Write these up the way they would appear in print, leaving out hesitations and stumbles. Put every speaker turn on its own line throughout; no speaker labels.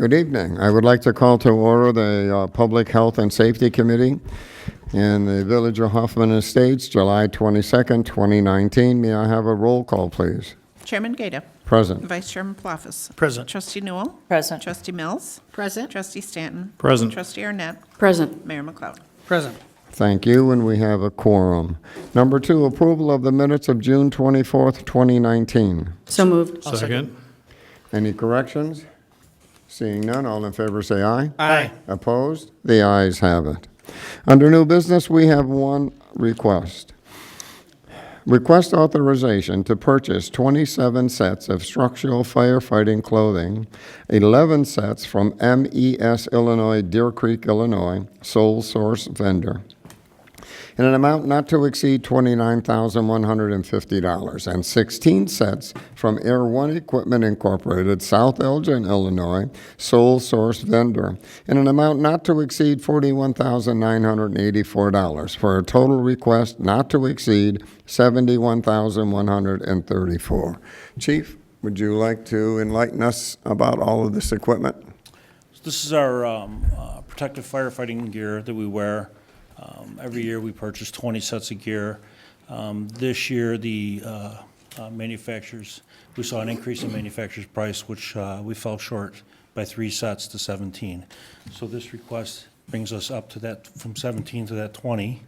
Good evening. I would like to call to order the Public Health and Safety Committee in the Village of Hoffman Estates, July 22nd, 2019. May I have a roll call, please?
Chairman Gata.
Present.
Vice Chairman Palafis.
Present.
Trustee Newell.
Present.
Trustee Mills.
Present.
Trustee Stanton.
Present.
Trustee Arnett.
Present.
Mayor McLeod.
Present.
Thank you, and we have a quorum. Number 2, approval of the minutes of June 24th, 2019.
So moved.
Second.
Any corrections? Seeing none, all in favor say aye.
Aye.
Opposed? The ayes have it. Under new business, we have one request. Request authorization to purchase 27 sets of structural firefighting clothing, 11 sets from MES Illinois, Deer Creek, Illinois, sole source vendor, in an amount not to exceed $29,150, and 16 sets from Air One Equipment Incorporated, South Elgin, Illinois, sole source vendor, in an amount not to exceed $41,984, for a total request not to exceed $71,134. Chief, would you like to enlighten us about all of this equipment?
This is our protective firefighting gear that we wear. Every year we purchase 20 sets of gear. This year the manufacturers, we saw an increase in manufacturer's price, which we fell short by 3 sets to 17. So this request brings us up to that, from 17 to that 20.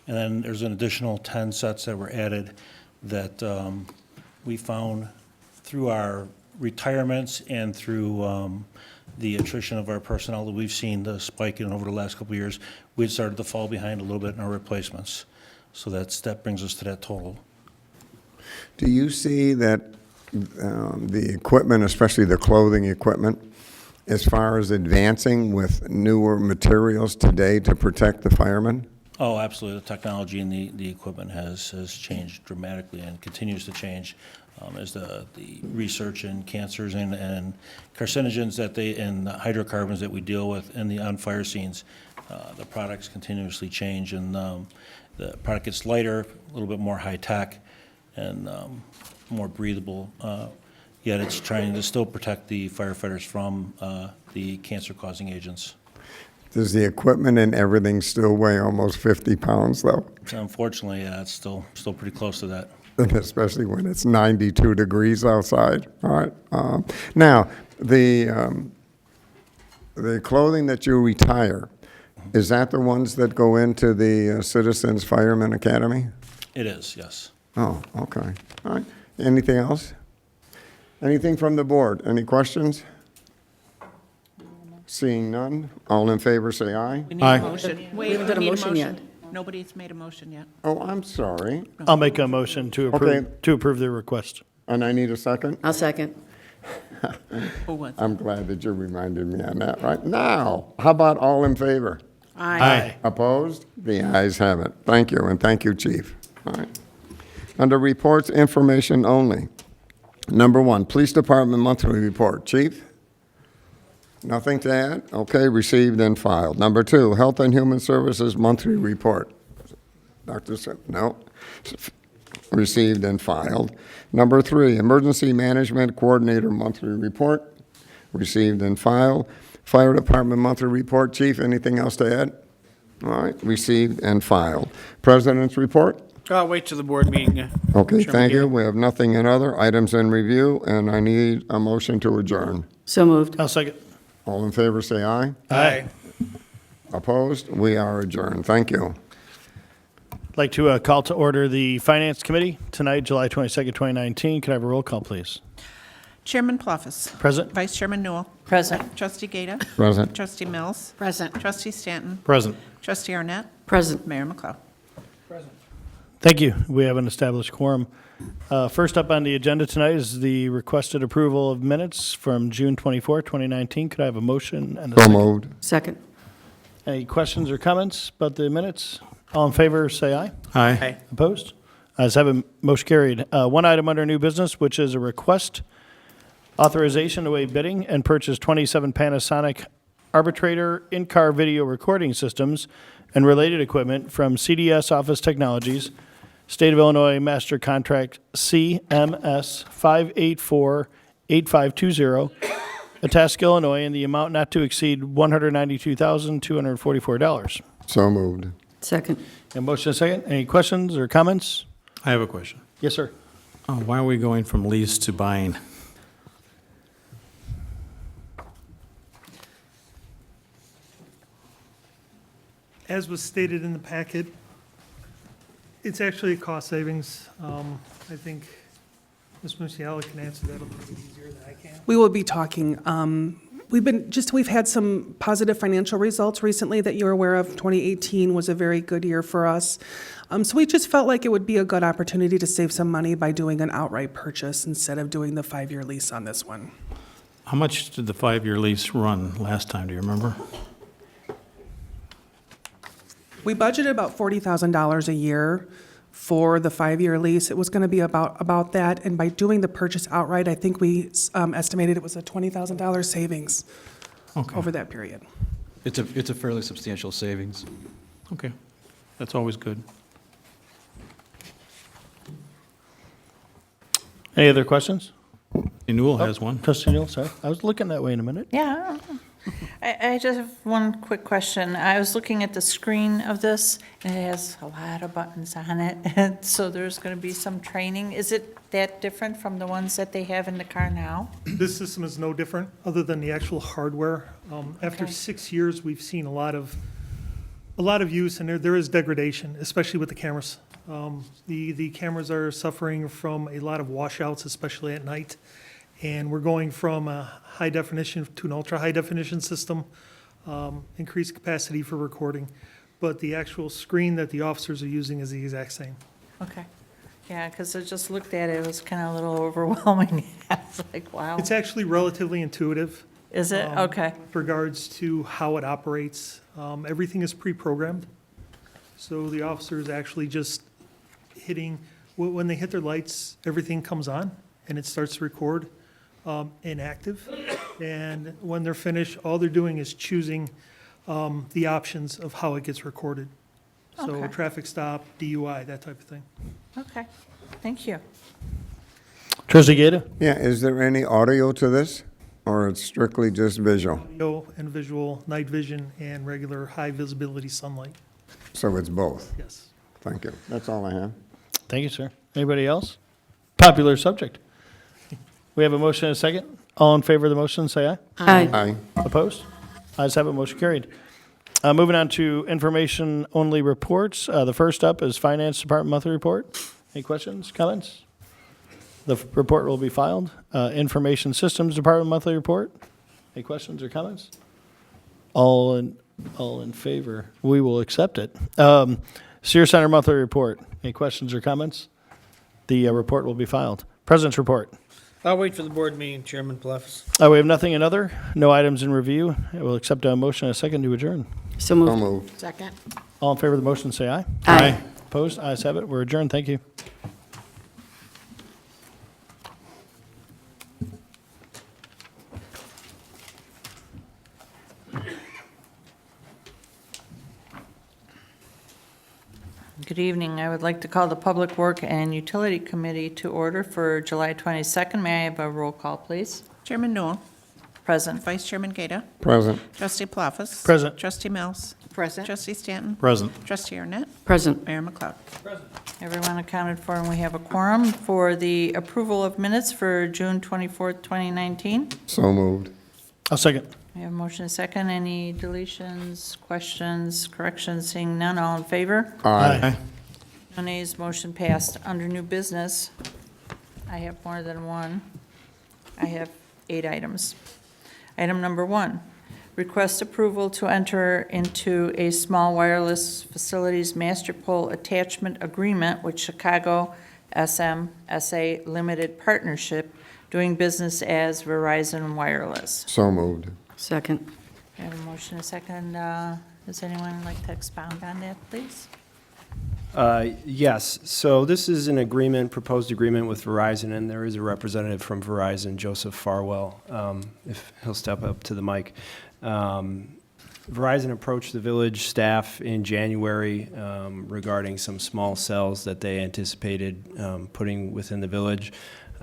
And then there's an additional 10 sets that were added that we found through our retirements and through the attrition of our personnel that we've seen the spike in over the last couple of years. We had started to fall behind a little bit in our replacements. So that brings us to that total.
Do you see that the equipment, especially the clothing equipment, as far as advancing with newer materials today to protect the firemen?
Oh, absolutely. The technology and the equipment has changed dramatically and continues to change as the research in cancers and carcinogens and hydrocarbons that we deal with on fire scenes. The products continuously change, and the product gets lighter, a little bit more high-tech, and more breathable, yet it's trying to still protect the firefighters from the cancer-causing agents.
Does the equipment and everything still weigh almost 50 pounds, though?
So unfortunately, it's still pretty close to that.
Especially when it's 92 degrees outside. All right. Now, the clothing that you retire, is that the ones that go into the Citizens Fireman Academy?
It is, yes.
Oh, okay. All right. Anything else? Anything from the board? Any questions? Seeing none, all in favor say aye.
We need
Aye.
a motion. Wait,
We haven't done a
need
motion yet.
Nobody's made a motion yet.
Oh, I'm sorry.
I'll make a motion to
Okay.
approve the request.
And I need a second?
I'll second.
Who was it?
I'm glad that you reminded me on that right now. How about all in favor?
Aye.
Opposed? The ayes have it. Thank you, and thank you, Chief. All right. Under reports, information only. Number 1, Police Department Monthly Report. Chief? Nothing to add? Okay, received and filed. Number 2, Health and Human Services Monthly Report. Dr. No. Received and filed. Number 3, Emergency Management Coordinator Monthly Report. Received and filed. Fire Department Monthly Report. Chief, anything else to add? All right, received and filed. President's Report.
I'll wait till the board meeting.
Okay,
Chairman
thank you.
Gata.
We have nothing in other items in review, and I need a motion to adjourn.
So moved.
I'll second.
All in favor, say aye.
Aye.
Opposed? We are adjourned. Thank you.
I'd like to call to order the Finance Committee tonight, July 22nd, 2019. Could I have a roll call, please?
Chairman Palafis.
Present.
Vice Chairman Newell.
Present.
Trustee Gata.
Present.
Trustee Mills.
Present.
Trustee Stanton.
Present.
Trustee Arnett.
Present.
Mayor McLeod.
Thank you. We have an established quorum. First up on the agenda tonight is the requested approval of minutes from June 24, 2019. Could I have a motion and a
So
second?
moved.
Second.
Any questions or comments about the minutes? All in favor, say aye.
Aye.
Opposed? Ayes have it, motion carried. One item under new business, which is a request authorization to waive bidding and purchase 27 Panasonic Arbitrator in-car video recording systems and related equipment from CDS Office Technologies, State of Illinois Master Contract CMS 5848520, Itasca, Illinois, in the amount not to exceed $192,244.
So moved.
Second.
A motion and a second. Any questions or comments?
I have a question.
Yes, sir.
Why are we going from lease to buying?
As was stated in the packet, it's actually a cost savings. I think Ms. Musiala can answer that a little bit easier than I can.
We will be talking, we've had some positive financial results recently that you're aware of. 2018 was a very good year for us. So we just felt like it would be a good opportunity to save some money by doing an outright purchase instead of doing the 5-year lease on this one.
How much did the 5-year lease run last time, do you remember?
We budgeted about $40,000 a year for the 5-year lease. It was going to be about that, and by doing the purchase outright, I think we estimated it was a $20,000 savings
Okay,
over that period.
It's a fairly substantial savings.
okay. That's always good.
Any other questions?
Newell has one.
Trustee Newell, sorry. I was looking that way in a minute.
Yeah. I just have one quick question. I was looking at the screen of this, and it has a lot of buttons on it, and so there's going to be some training. Is it that different from the ones that they have in the car now?
This system is no different, other than the actual hardware. After
Okay.
6 years, we've seen a lot of use, and there is degradation, especially with the cameras. The cameras are suffering from a lot of washouts, especially at night. And we're going from a high definition to an ultra-high definition system, increased capacity for recording. But the actual screen that the officers are using is the exact same.
Okay. Yeah, because I just looked at it, it was kind of a little overwhelming. I was like, wow.
It's actually relatively intuitive.
Is it? Okay.
With regards to how it operates. Everything is pre-programmed. So the officer is actually just hitting, when they hit their lights, everything comes on and it starts to record inactive. And when they're finished, all they're doing is choosing the options of how it gets recorded. So
Okay.
traffic stop, DUI, that type of thing.
Okay. Thank you.
Trustee Gata?
Yeah, is there any audio to this, or it's strictly just visual?
Audio and visual, night vision, and regular high visibility sunlight.
So it's both?
Yes.
Thank you. That's all I have.
Thank you, sir. Anybody else? Popular subject. We have a motion and a second. All in favor of the motion, say aye.
Aye.
Aye.
Opposed? Ayes have it, motion carried. Moving on to information-only reports. The first up is Finance Department Monthly Report. Any questions, comments? The report will be filed. Information Systems Department Monthly Report. Any questions or comments? All in favor. We will accept it. Sears Center Monthly Report. Any questions or comments? The report will be filed. President's Report.
I'll wait for the board meeting, Chairman Pleffs.
We have nothing in other, no items in review. I will accept a motion and a second to adjourn.
So
So
moved.
moved.
Second.
All in favor of the motion, say aye.
Aye.
Opposed? Ayes have it. We're adjourned. Thank you.
Good evening. I would like to call the Public Work and Utility Committee to order for July 22nd. May I have a roll call, please?
Chairman Newell.
Present.
Vice Chairman Gata.
Present.
Trustee Palafis.
Present.
Trustee Mills. Present. Trustee Stanton.
Present.
Trustee Arnett.
Present.
Mayor McLeod.
Everyone accounted for, and we have a quorum for the approval of minutes for June 24th, 2019.
So moved.
I'll second.
We have a motion and a second. Any deletions, questions, corrections? Seeing none, all in favor?
Aye.
No nays, motion passed. Under new business, I have more than one. I have 8 items. Item number 1, request approval to enter into a small wireless facilities master pole attachment agreement with Chicago SMSA Limited Partnership, doing business as Verizon Wireless.
So moved.
Second.
I have a motion and a second. Does anyone like to expound on that, please?
Yes, so this is an agreement, proposed agreement with Verizon, and there is a representative from Verizon, Joseph Farwell, if he'll step up to the mic. Verizon approached the village staff in January regarding some small cells that they anticipated putting within the village.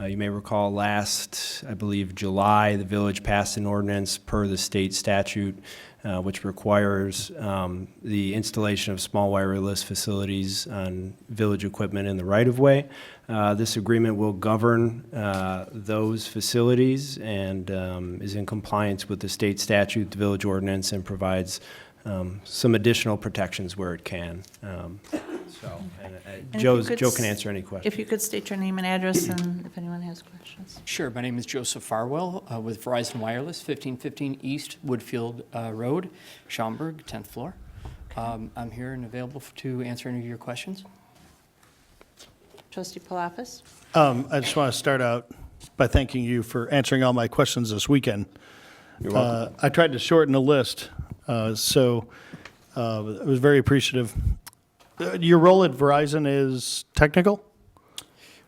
You may recall last, I believe, July, the village passed an ordinance per the state statute, which requires the installation of small wireless facilities on village equipment in the right-of-way. This agreement will govern those facilities and is in compliance with the state statute, the village ordinance, and provides some additional protections where it can.
if
Joe
you could
can answer any questions.
If you could state your name and address, and if anyone has questions.
Sure. My name is Joseph Farwell with Verizon Wireless, 1515 East Woodfield Road, Schaumburg, 10th floor. I'm here and available to answer any of your questions.
Trustee Palafis?
I just want to start out by thanking you for answering all my questions this weekend.
You're welcome.
I tried to shorten the list, so I was very appreciative. Your role at Verizon is technical?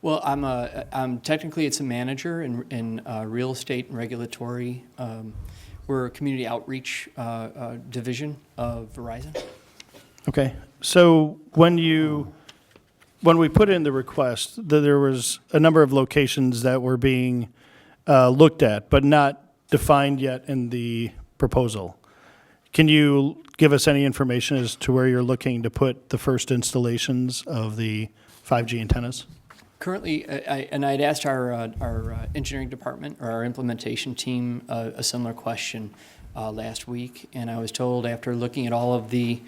Well, I'm technically it's a manager in real estate and regulatory. We're a community outreach division of Verizon.
Okay, so when we put in the request, there was a number of locations that were being looked at, but not defined yet in the proposal. Can you give us any information as to where you're looking to put the first installations of the 5G antennas?
Currently, I'd asked our engineering department or our implementation team a similar question last week, and I was told after looking at all of the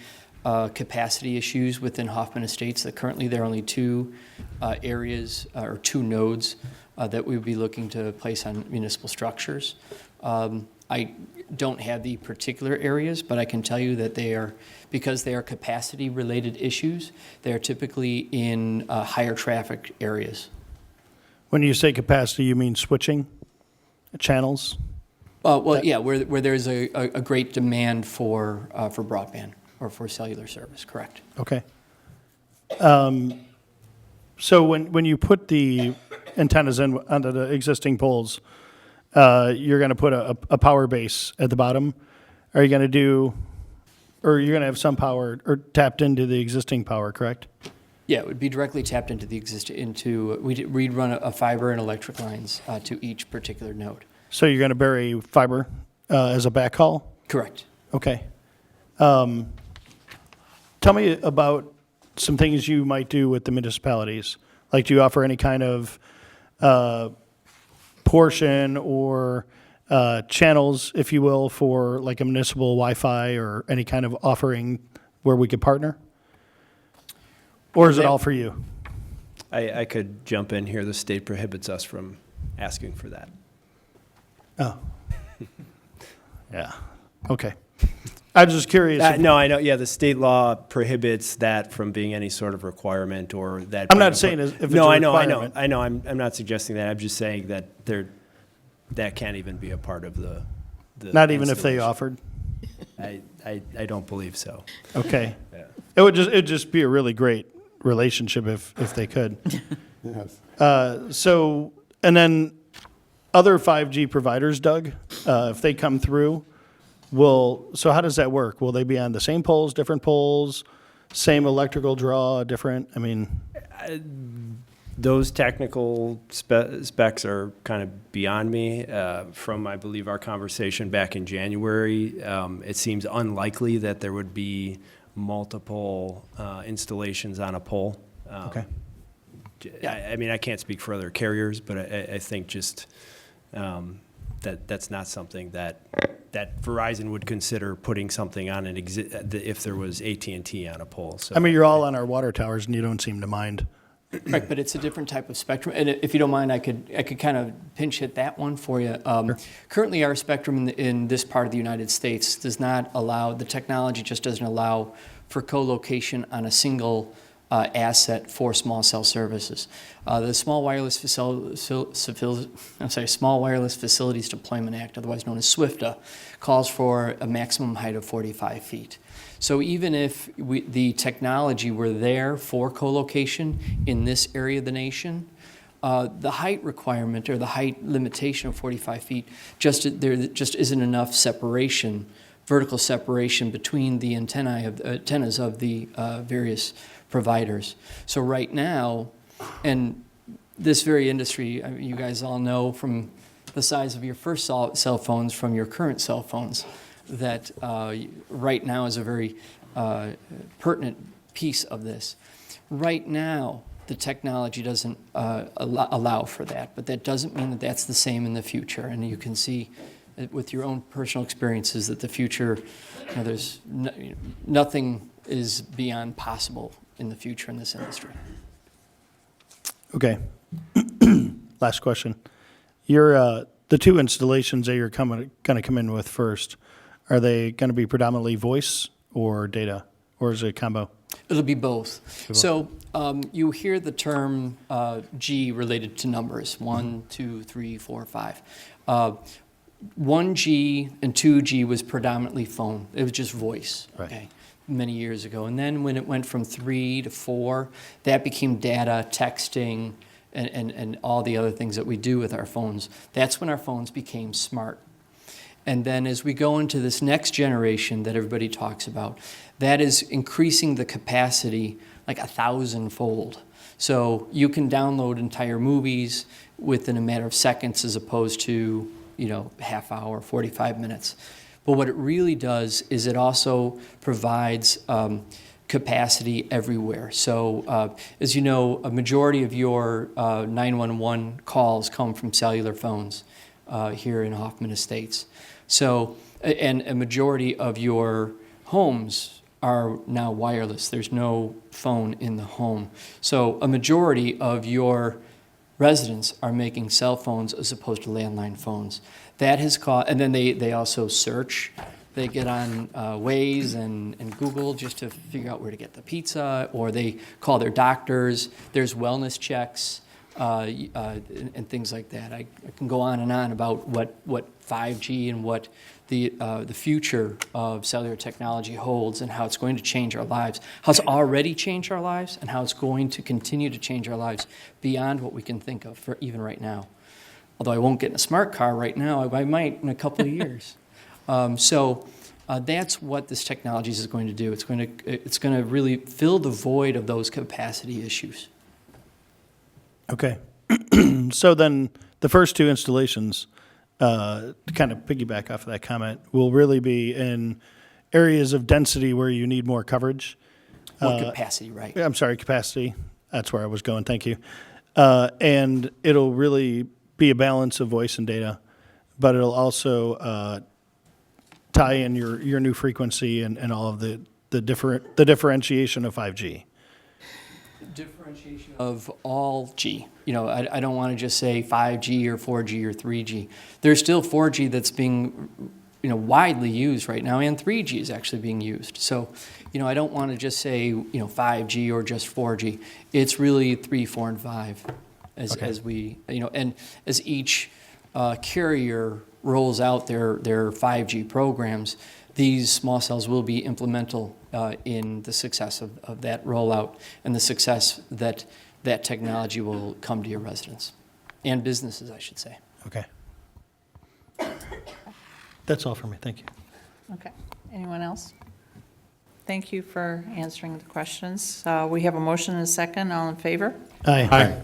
capacity issues within Hoffman Estates that currently there are only two areas or two nodes that we would be looking to place on municipal structures. I don't have the particular areas, but I can tell you that because they are capacity-related issues, they are typically in higher traffic areas.
When you say capacity, you mean switching channels?
Well, yeah, where there's a great demand for broadband or for cellular service, correct.
Okay. So when you put the antennas in onto the existing poles, you're going to put a power base at the bottom. Are you going to you're going to have some power or tapped into the existing power, correct?
Yeah, it would be directly tapped into the we'd run a fiber and electric lines to each particular node.
So you're going to bury fiber as a backhaul?
Correct.
Okay. Tell me about some things you might do with the municipalities. Like, do you offer any kind of portion or channels, if you will, for like a municipal Wi-Fi or any kind of offering where we could partner? Or is it all for you?
I could jump in here. The state prohibits us from asking for that.
Oh. Yeah. Okay. I was just curious.
No, I know. Yeah, the state law prohibits that from being any sort of requirement or that.
I'm not saying if it's
no,
a
I know.
requirement.
I'm not suggesting that. I'm just saying that that can't even be a part of the
Not even if they
installation.
offered?
I don't believe so.
Okay.
Yeah.
It'd just be a really great relationship if they could.
Yes.
So, and then other 5G providers, Doug, if they come through, so how does that work? Will they be on the same poles, different poles, same electrical draw, different? I mean,
Those technical specs are kind of beyond me. From, I believe, our conversation back in January, it seems unlikely that there would be multiple installations on a pole.
okay.
I mean, I can't speak for other carriers, but I think just that's not something that Verizon would consider putting something on if there was AT&T on a pole. So
I mean, you're all on our water towers and you don't seem to mind.
Right, but it's a different type of spectrum. And if you don't mind, I could kind of pinch hit that one for you. Currently, our spectrum in this part of the United States does not allow, the technology just doesn't allow for co-location on a single asset for small cell services. The Small Wireless Small Wireless Facilities Deployment Act, otherwise known as SWIFTA, calls for a maximum height of 45 feet. So even if the technology were there for co-location in this area of the nation, the height requirement or the height limitation of 45 feet, there just isn't enough separation, vertical separation between the antennas of the various providers. So right now, and this very industry, I mean, you guys all know from the size of your first cell phones from your current cell phones that right now is a very pertinent piece of this. Right now, the technology doesn't allow for that, but that doesn't mean that that's the same in the future. And you can see with your own personal experiences that the future, nothing is beyond possible in the future in this industry.
Okay. Last question. Your, the two installations that you're going to come in with first, are they going to be predominantly voice or data, or is it a combo?
It'll be both. So you hear the term G related to numbers, 1, 2, 3, 4, 5. 1G and 2G was predominantly phone. It was just voice,
Right.
okay, many years ago. And then when it went from 3 to 4, that became data, texting, and all the other things that we do with our phones. That's when our phones became smart. And then as we go into this next generation that everybody talks about, that is increasing the capacity like 1,000-fold. So you can download entire movies within a matter of seconds as opposed to, half hour, 45 minutes. But what it really does is it also provides capacity everywhere. So as you know, a majority of your 911 calls come from cellular phones here in Hoffman Estates. So, and a majority of your homes are now wireless. There's no phone in the home. So a majority of your residents are making cell phones as opposed to landline phones. That has caused, and then they also search. They get on Waze and Google just to figure out where to get the pizza, or they call their doctors. There's wellness checks and things like that. I can go on and on about what 5G and what the future of cellular technology holds and how it's going to change our lives, how it's already changed our lives, and how it's going to continue to change our lives beyond what we can think of for even right now. Although I won't get in a smart car right now, I might in a couple of years. So that's what this technology is going to do. It's going to really fill the void of those capacity issues.
Okay. So then the first two installations, to kind of piggyback off of that comment, will really be in areas of density where you need more coverage.
More capacity, right?
I'm sorry, capacity. That's where I was going. Thank you. And it'll really be a balance of voice and data, but it'll also tie in your new frequency and all of the differentiation of 5G.
Differentiation of all G. I don't want to just say 5G or 4G or 3G. There's still 4G that's being, widely used right now, and 3G is actually being used. So, I don't want to just say, 5G or just 4G. It's really 3, 4, and 5 as we, and as each carrier rolls out their 5G programs, these small cells will be implemental in the success of that rollout and the success that technology will come to your residents and businesses, I should say.
Okay. That's all for me. Thank you.
Okay. Anyone else? Thank you for answering the questions. We have a motion and a second. All in favor?
Aye.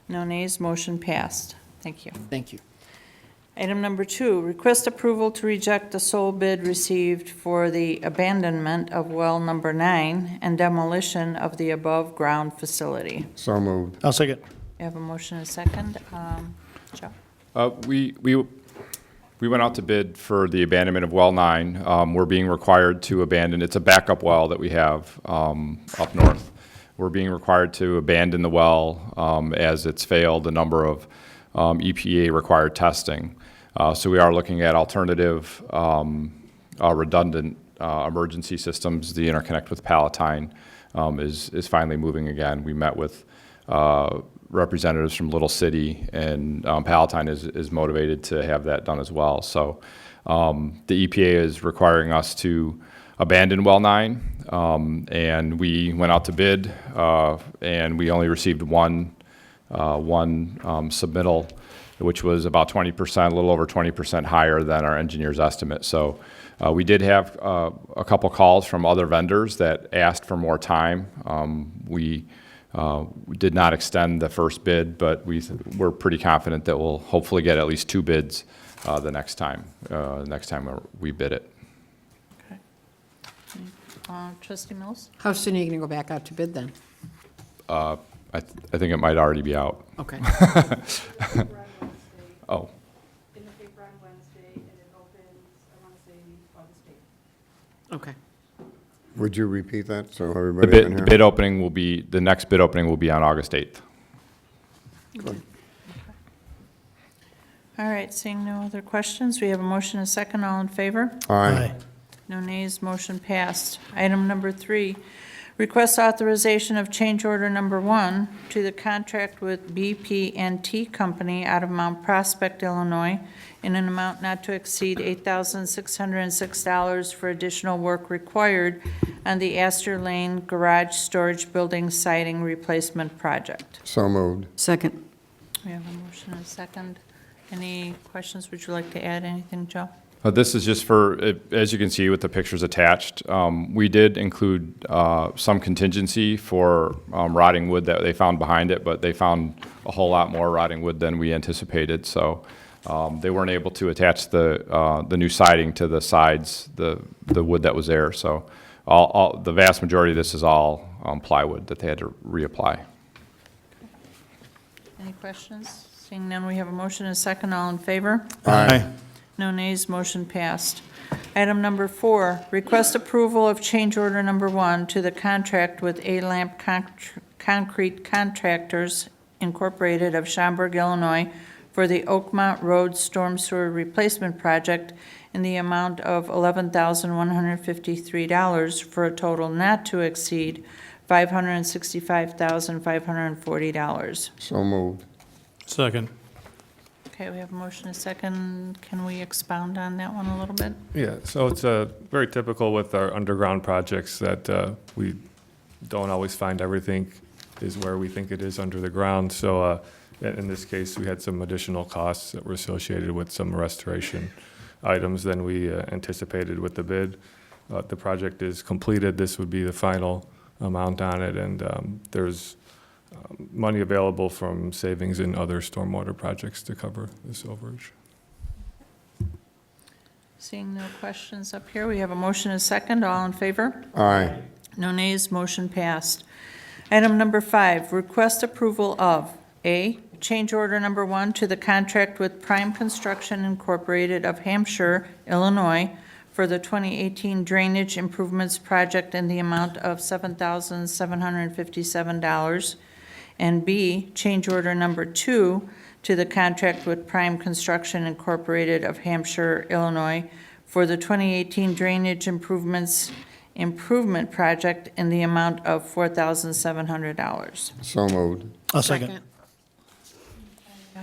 No nays. Motion passed. Thank you.
Thank you.
Item number 2, request approval to reject the sole bid received for the abandonment of well number 9 and demolition of the above-ground facility.
So moved.
I'll second.
You have a motion and a second. Joe?
We went out to bid for the abandonment of well 9. We're being required to abandon, it's a backup well that we have up north. We're being required to abandon the well as it's failed a number of EPA-required testing. So we are looking at alternative redundant emergency systems. The interconnect with Palatine is finally moving again. We met with representatives from Little City, and Palatine is motivated to have that done as well. So the EPA is requiring us to abandon well 9, and we went out to bid, and we only received one submittal, which was about 20%, a little over 20% higher than our engineer's estimate. So we did have a couple calls from other vendors that asked for more time. We We did not extend the first bid, but we're pretty confident that we'll hopefully get at least 2 bids the next time we bid it.
Trustee Mills?
How soon are you going to go back out to bid then?
I think it might already be out.
Okay.
Oh,
In the paper on Wednesday, and it opens, I want to say, August 8th.
Okay.
Would you repeat that so
the
everybody can hear?
the next bid opening will be on August 8th.
All right, seeing no other questions, we have a motion and a second. All in favor?
Aye.
No nays, motion passed. Item number 3, request authorization of change order number 1 to the contract with BP&T Company out of Mount Prospect, Illinois, in an amount not to exceed $8,606 for additional work required on the Astor Lane Garage Storage Building siding replacement project.
So moved.
Second.
We have a motion and a second. Any questions? Would you like to add anything, Joe?
This is just for, as you can see with the pictures attached, we did include some contingency for rotting wood that they found behind it, but they found a whole lot more rotting wood than we anticipated. So they weren't able to attach the new siding to the sides, the wood that was there. So the vast majority of this is all plywood that they had to reapply.
Any questions? Seeing none, we have a motion and a second. All in favor?
Aye.
No nays, motion passed. Item number 4, request approval of change order number 1 to the contract with A-Lamp Concrete Contractors Incorporated of Schaumburg, Illinois, for the Oakmont Road Storm Sewer Replacement Project in the amount of $11,153 for a total not to exceed $565,540.
So moved.
Second.
Okay, we have a motion and a second. Can we expound on that one a little bit?
Yeah, so it's very typical with our underground projects that we don't always find everything is where we think it is under the ground. So in this case, we had some additional costs that were associated with some restoration items than we anticipated with the bid. The project is completed. This would be the final amount on it, and there's money available from savings in other stormwater projects to cover this overage.
Seeing no questions up here, we have a motion and a second. All in favor?
Aye.
No nays, motion passed. Item number 5, request approval of A, change order number 1 to the contract with Prime Construction Incorporated of Hampshire, Illinois, for the 2018 Drainage Improvements Project in the amount of $7,757. And B, change order number 2 to the contract with Prime Construction Incorporated of Hampshire, Illinois, for the 2018 Drainage Improvement Project in the amount of $4,700.
So moved.
I'll second.
Do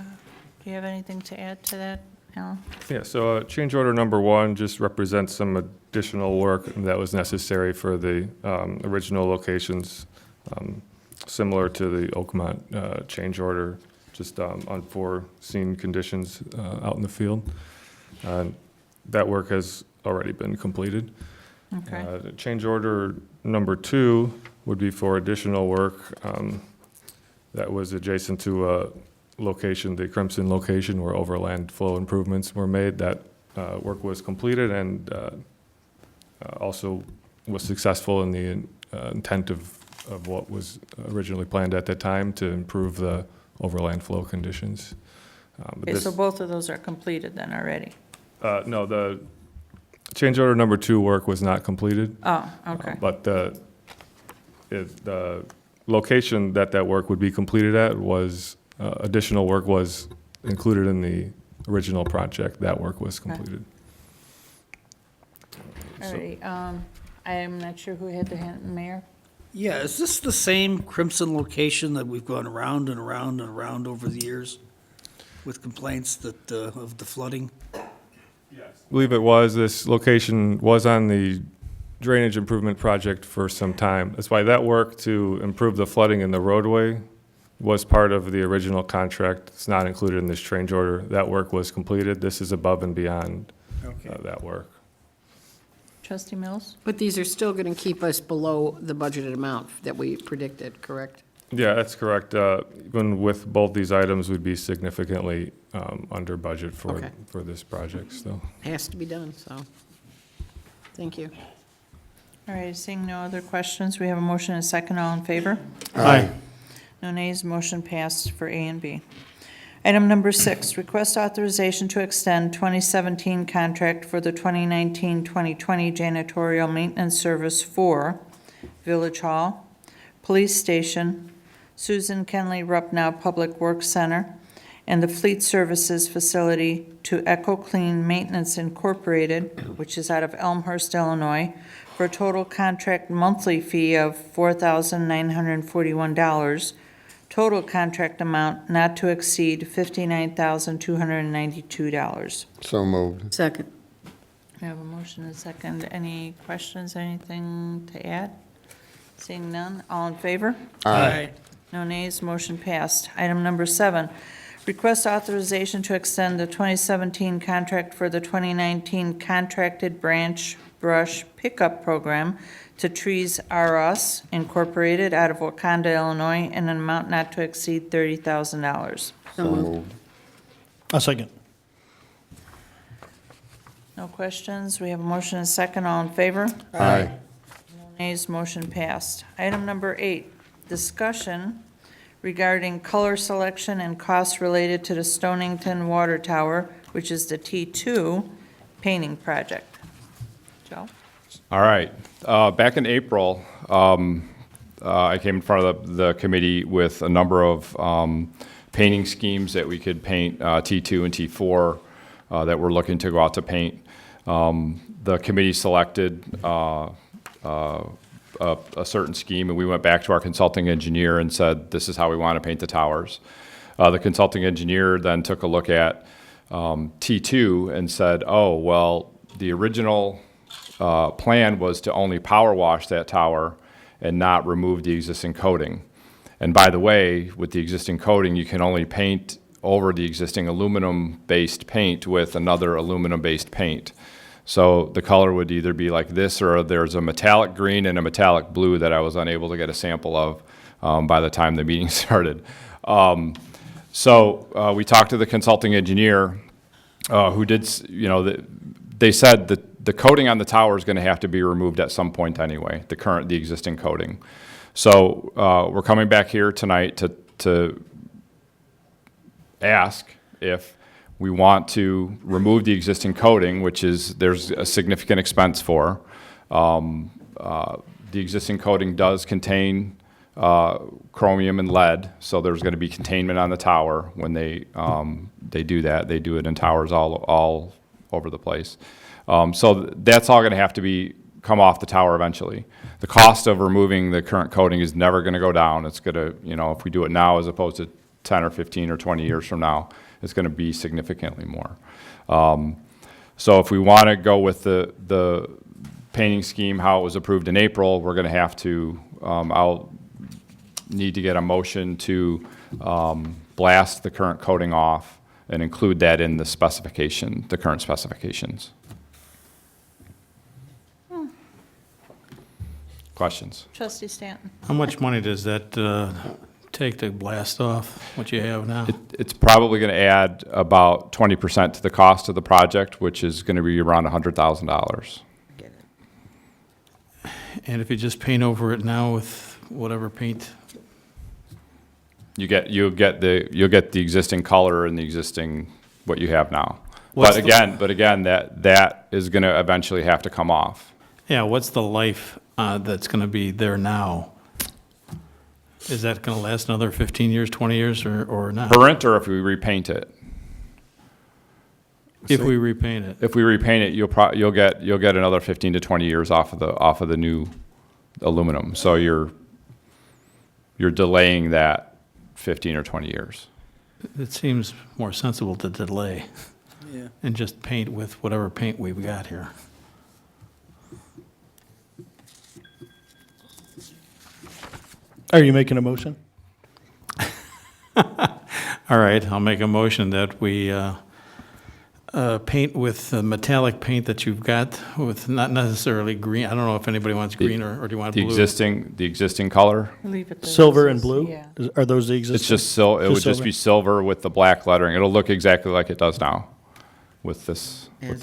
you have anything to add to that, Alan?
Yeah, so change order number 1 just represents some additional work that was necessary for the original locations, similar to the Oakmont change order, just unforeseen conditions out in the field. That work has already been completed.
Okay.
Change order number 2 would be for additional work that was adjacent to a location, the Crimson location, where overland flow improvements were made. That work was completed and also was successful in the intent of what was originally planned at that time to improve the overland flow conditions.
Okay, so both of those are completed then already?
No, the change order number 2 work was not completed.
Oh, okay.
But the location that work would be completed at was, additional work was included in the original project. That work was completed.
All right, I am not sure who had the hand, Mayor?
Yeah, is this the same Crimson location that we've gone around and around and around over the years with complaints that, of the flooding?
I believe it was. This location was on the drainage improvement project for some time. That's why that work to improve the flooding in the roadway was part of the original contract. It's not included in this change order. That work was completed. This is above and beyond that work.
Trustee Mills?
But these are still going to keep us below the budgeted amount that we predicted, correct?
Yeah, that's correct. Even with both these items, we'd be significantly under budget
Okay.
for this project, so.
Has to be done, so. Thank you.
All right, seeing no other questions, we have a motion and a second. All in favor?
Aye.
No nays, motion passed for A and B. Item number 6, request authorization to extend 2017 contract for the 2019-2020 janitorial maintenance service for Village Hall, Police Station, Susan Kenley Rupnow Public Works Center, and the Fleet Services Facility to Echo Clean Maintenance Incorporated, which is out of Elmhurst, Illinois, for a total contract monthly fee of $4,941. Total contract amount not to exceed $59,292.
So moved.
Second.
We have a motion and a second. Any questions, anything to add? Seeing none, all in favor?
Aye.
No nays, motion passed. Item number 7, request authorization to extend the 2017 contract for the 2019 contracted branch brush pickup program to Trees R Us Incorporated out of Wakanda, Illinois, in an amount not to exceed $30,000.
So moved.
A second.
No questions? We have a motion and a second. All in favor?
Aye.
Nays, motion passed. Item number 8, discussion regarding color selection and costs related to the Stonington Water Tower, which is the T2 painting project. Joe?
All right. Back in April, I came in front of the committee with a number of painting schemes that we could paint, T2 and T4, that we're looking to go out to paint. The committee selected a certain scheme, and we went back to our consulting engineer and said, this is how we want to paint the towers. The consulting engineer then took a look at T2 and said, oh, well, the original plan was to only power wash that tower and not remove the existing coating. And by the way, with the existing coating, you can only paint over the existing aluminum-based paint with another aluminum-based paint. So the color would either be like this, or there's a metallic green and a metallic blue that I was unable to get a sample of by the time the meeting started. So we talked to the consulting engineer who did, they said that the coating on the tower is going to have to be removed at some point anyway, the existing coating. So we're coming back here tonight to ask if we want to remove the existing coating, which is there's a significant expense for. The existing coating does contain chromium and lead, so there's going to be containment on the tower when they do that. They do it in towers all over the place. So that's all going to have to come off the tower eventually. The cost of removing the current coating is never going to go down. It's going to, if we do it now as opposed to 10 or 15 or 20 years from now, it's going to be significantly more. So if we want to go with the painting scheme, how it was approved in April, we're going to have to, I'll need to get a motion to blast the current coating off and include that in the specification, the current specifications. Questions?
Trustee Stanton?
How much money does that take to blast off what you have now?
It's probably going to add about 20% to the cost of the project, which is going to be around $100,000.
And if you just paint over it now with whatever paint,
You'll get the existing color and the existing what you have now.
What's
But again, that is going to eventually have to come off.
yeah, what's the life that's going to be there now? Is that going to last another 15 years, 20 years, or not?
Current, or if we repaint it?
If we repaint it.
If we repaint it, you'll get another 15 to 20 years off of the new aluminum. So you're delaying that 15 or 20 years.
It seems more sensible to delay
Yeah.
and just paint with whatever paint we've got here.
Are you making a motion?
All right, I'll make a motion that we paint with metallic paint that you've got with not necessarily green. I don't know if anybody wants green or do you want
The
blue?
existing color?
Leave it the way
Silver
it
and
is.
blue?
Yeah.
Are those the existing?
It's just it would just be silver with the black lettering. It'll look exactly like it does now with this.
Leave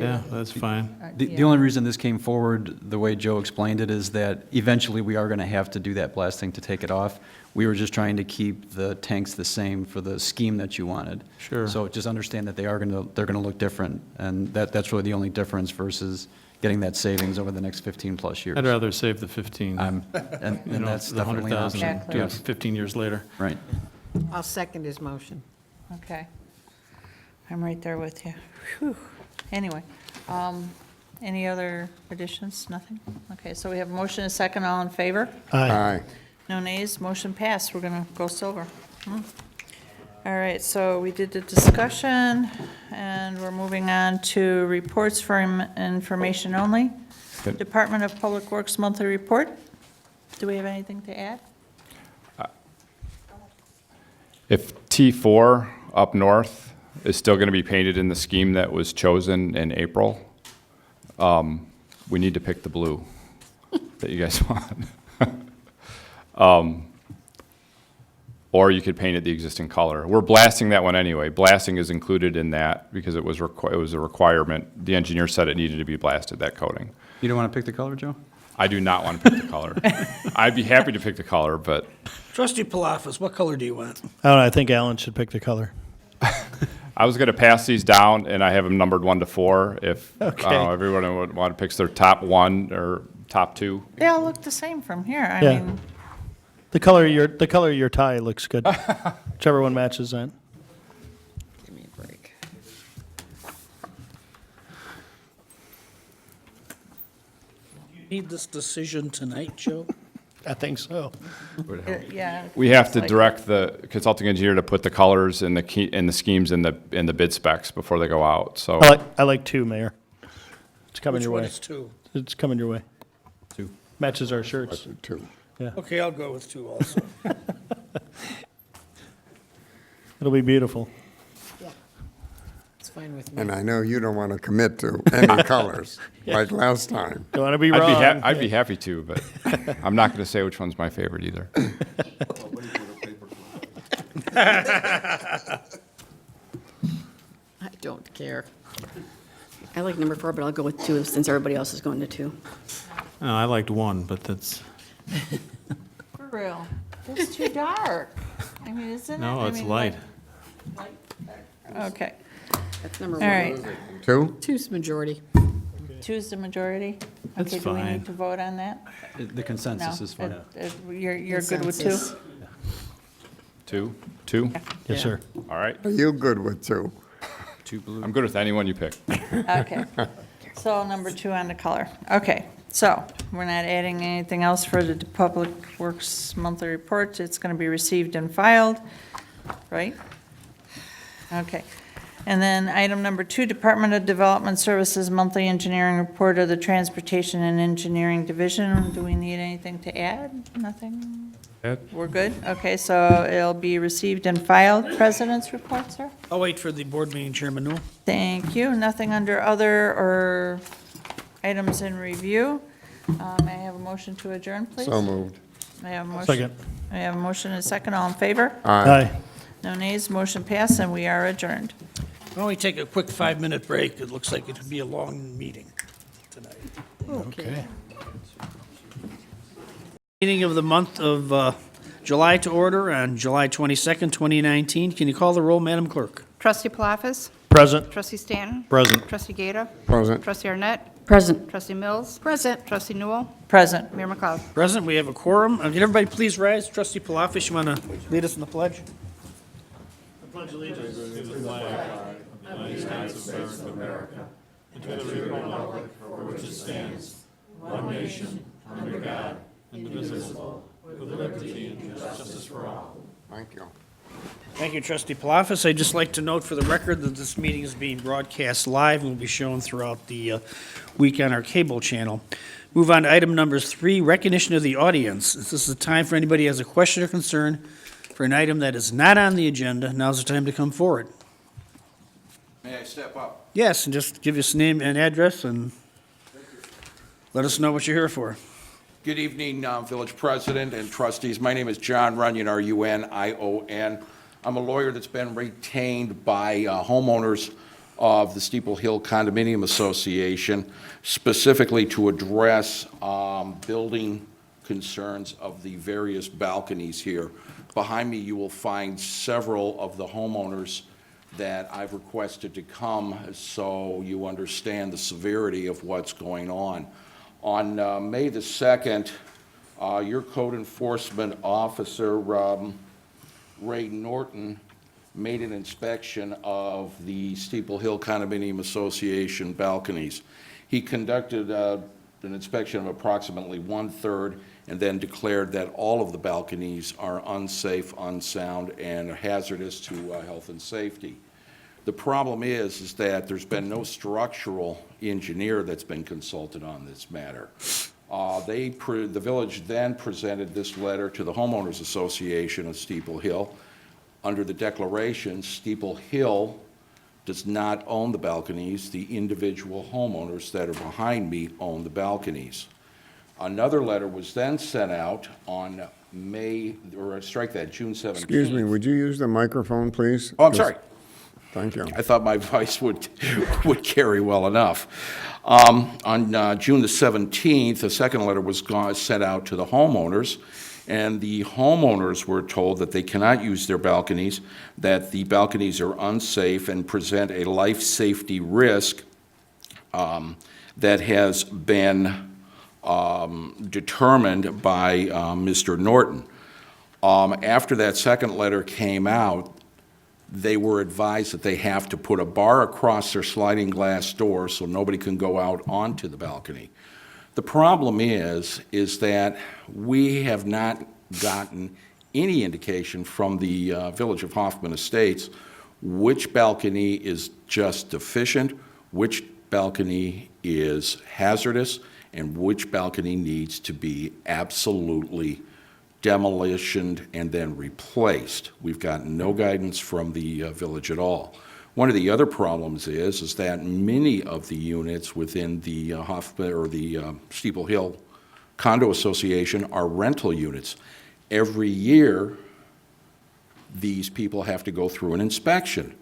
Yeah,
it.
that's fine.
The only reason this came forward, the way Joe explained it, is that eventually we are going to have to do that blasting to take it off. We were just trying to keep the tanks the same for the scheme that you wanted.
Sure.
So just understand that they're going to look different, and that's really the only difference versus getting that savings over the next 15-plus years.
I'd rather save the 15.
And
you know,
that's
the
definitely an
100,000
option.
and do it 15 years later.
Right.
I'll second his motion.
Okay. I'm right there with you. Whew. Anyway, any other additions? Nothing? Okay, so we have a motion and a second. All in favor?
Aye.
Aye.
No nays, motion passed. We're going to go silver. All right, so we did the discussion, and we're moving on to reports for information only.
Good.
Department of Public Works Monthly Report. Do we have anything to add?
If T4 up north is still going to be painted in the scheme that was chosen in April, we need to pick the blue that you guys want. Or you could paint it the existing color. We're blasting that one anyway. Blasting is included in that because it was a requirement. The engineer said it needed to be blasted, that coating.
You don't want to pick the color, Joe?
I do not want to pick the color. I'd be happy to pick the color, but
Trustee Palafis, what color do you want?
I don't know, I think Alan should pick the color.
I was going to pass these down, and I have them numbered 1 to 4. If
Okay.
everyone would want to pick their top 1 or top 2.
They all look the same from here. I
Yeah.
mean,
The color of your tie looks good. Whichever one matches that.
Give me a break.
Need this decision tonight, Joe?
I think so.
yeah.
We have to
Like-
direct the consulting engineer to put the colors and the schemes in the bid specs before they go out. So
I like 2, Mayor. It's coming
Which
your
one
way.
is 2?
It's coming your way.
2.
Matches our shirts.
Two.
Okay, I'll go with 2 also.
It'll be beautiful.
It's fine with me.
And I know you don't want to commit to any colors like last time.
Don't want to be wrong.
I'd be happy to, but I'm not going to say which one's my favorite either.
I don't care. I like number 4, but I'll go with 2 since everybody else is going to 2.
No, I liked 1, but that's,
For real. It's too dark. I mean, isn't it?
no,
I
it's
mean,
light.
Okay,
That's number
all
1.
right.
2?
2's majority.
2's the majority?
That's
Okay, do we
fine.
need to vote on that?
The consensus
No?
is fine.
You're good with 2?
Consensus.
2? 2?
Yes,
Yeah.
sir.
All right.
Are you good with 2?
2 blue.
I'm good with anyone you pick.
Okay. So number 2 on the color. Okay, so we're not adding anything else for the Public Works Monthly Report. It's going to be received and filed, right? Okay. And then item number 2, Department of Development Services Monthly Engineering Report of the Transportation and Engineering Division. Do we need anything to add? Nothing?
Ed?
We're good? Okay, so it'll be received and filed. President's report, sir?
I'll wait for the board meeting, Chairman Newell.
Thank you. Nothing under other or items in review. May I have a motion to adjourn, please?
So moved.
May I have a motion?
Second.
May I have a motion and a second? All in favor?
Aye.
No nays, motion passed, and we are adjourned.
Why don't we take a quick 5-minute break? It looks like it'll be a long meeting tonight.
Okay.
Meeting of the month of July to order on July 22nd, 2019. Can you call the roll, Madam Clerk?
Trustee Palafis?
Present.
Trustee Stanton?
Present.
Trustee Gata?
Present.
Trustee Arnett?
Present.
Trustee Mills? Present. Trustee Newell?
Present.
Mayor McLeod?
Present, we have a quorum. Can everybody please rise? Trustee Palafis, you want to lead us in the pledge?
Thank you.
Thank you, Trustee Palafis. I'd just like to note for the record that this meeting is being broadcast live and will be shown throughout the week on our cable channel. Move on to item number 3, recognition of the audience. This is the time for anybody who has a question or concern for an item that is not on the agenda. Now's the time to come forward.
May I step up?
Yes, and just give us name and address and let us know what you're here for.
Good evening, Village President and trustees. My name is John Runyon, R-U-N-I-O-N. I'm a lawyer that's been retained by homeowners of the Steeple Hill Condominium Association, specifically to address building concerns of the various balconies here. Behind me, you will find several of the homeowners that I've requested to come so you understand the severity of what's going on. On May the 2nd, your code enforcement officer, Ray Norton, made an inspection of the Steeple Hill Condominium Association balconies. He conducted an inspection of approximately 1/3 and then declared that all of the balconies are unsafe, unsound, and hazardous to health and safety. The problem is that there's been no structural engineer that's been consulted on this matter. The village then presented this letter to the Homeowners Association of Steeple Hill. Under the declaration, Steeple Hill does not own the balconies. The individual homeowners that are behind me own the balconies. Another letter was then sent out on June 17th.
Excuse me, would you use the microphone, please?
Oh, I'm sorry.
Thank you.
I thought my voice would carry well enough. On June the 17th, a second letter was sent out to the homeowners, and the homeowners were told that they cannot use their balconies, that the balconies are unsafe and present a life safety risk that has been determined by Mr. Norton. After that second letter came out, they were advised that they have to put a bar across their sliding glass door so nobody can go out onto the balcony. The problem is that we have not gotten any indication from the Village of Hoffman Estates which balcony is just deficient, which balcony is hazardous, and which balcony needs to be absolutely demolitioned and then replaced. We've gotten no guidance from the village at all. One of the other problems is that many of the units within the Hoffman or the Steeple Hill Condo Association are rental units. Every year, these people have to go through an inspection.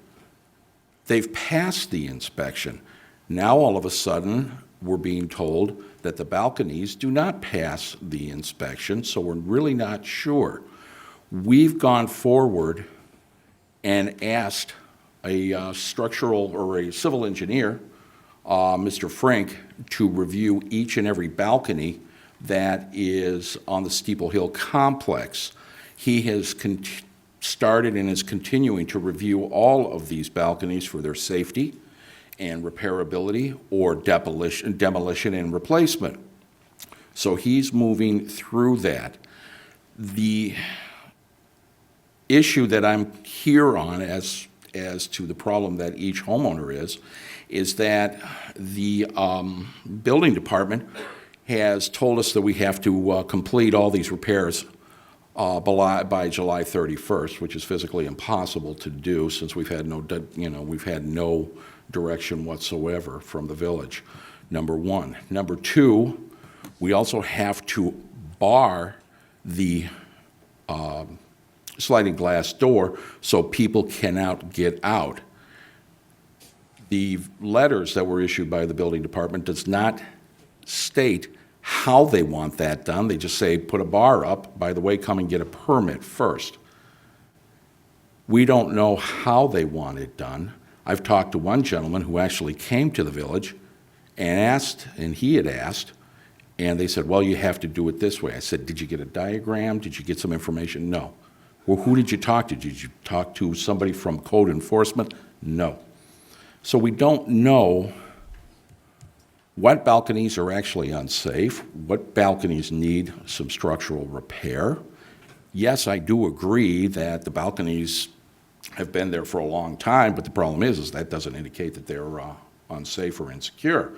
They've passed the inspection. Now, all of a sudden, we're being told that the balconies do not pass the inspection, so we're really not sure. We've gone forward and asked a structural or a civil engineer, Mr. Frink, to review each and every balcony that is on the Steeple Hill complex. He has started and is continuing to review all of these balconies for their safety and repairability or demolition and replacement. So he's moving through that. The issue that I'm here on as to the problem that each homeowner is that the building department has told us that we have to complete all these repairs by July 31st, which is physically impossible to do since we've had no direction whatsoever from the village, number one. Number two, we also have to bar the sliding glass door so people cannot get out. The letters that were issued by the building department does not state how they want that done. They just say, put a bar up. By the way, come and get a permit first. We don't know how they want it done. I've talked to one gentleman who actually came to the village and he had asked, and they said, well, you have to do it this way. I said, did you get a diagram? Did you get some information? No. Well, who did you talk to? Did you talk to somebody from code enforcement? No. So we don't know what balconies are actually unsafe, what balconies need some structural repair. Yes, I do agree that the balconies have been there for a long time, but the problem is that doesn't indicate that they're unsafe or insecure.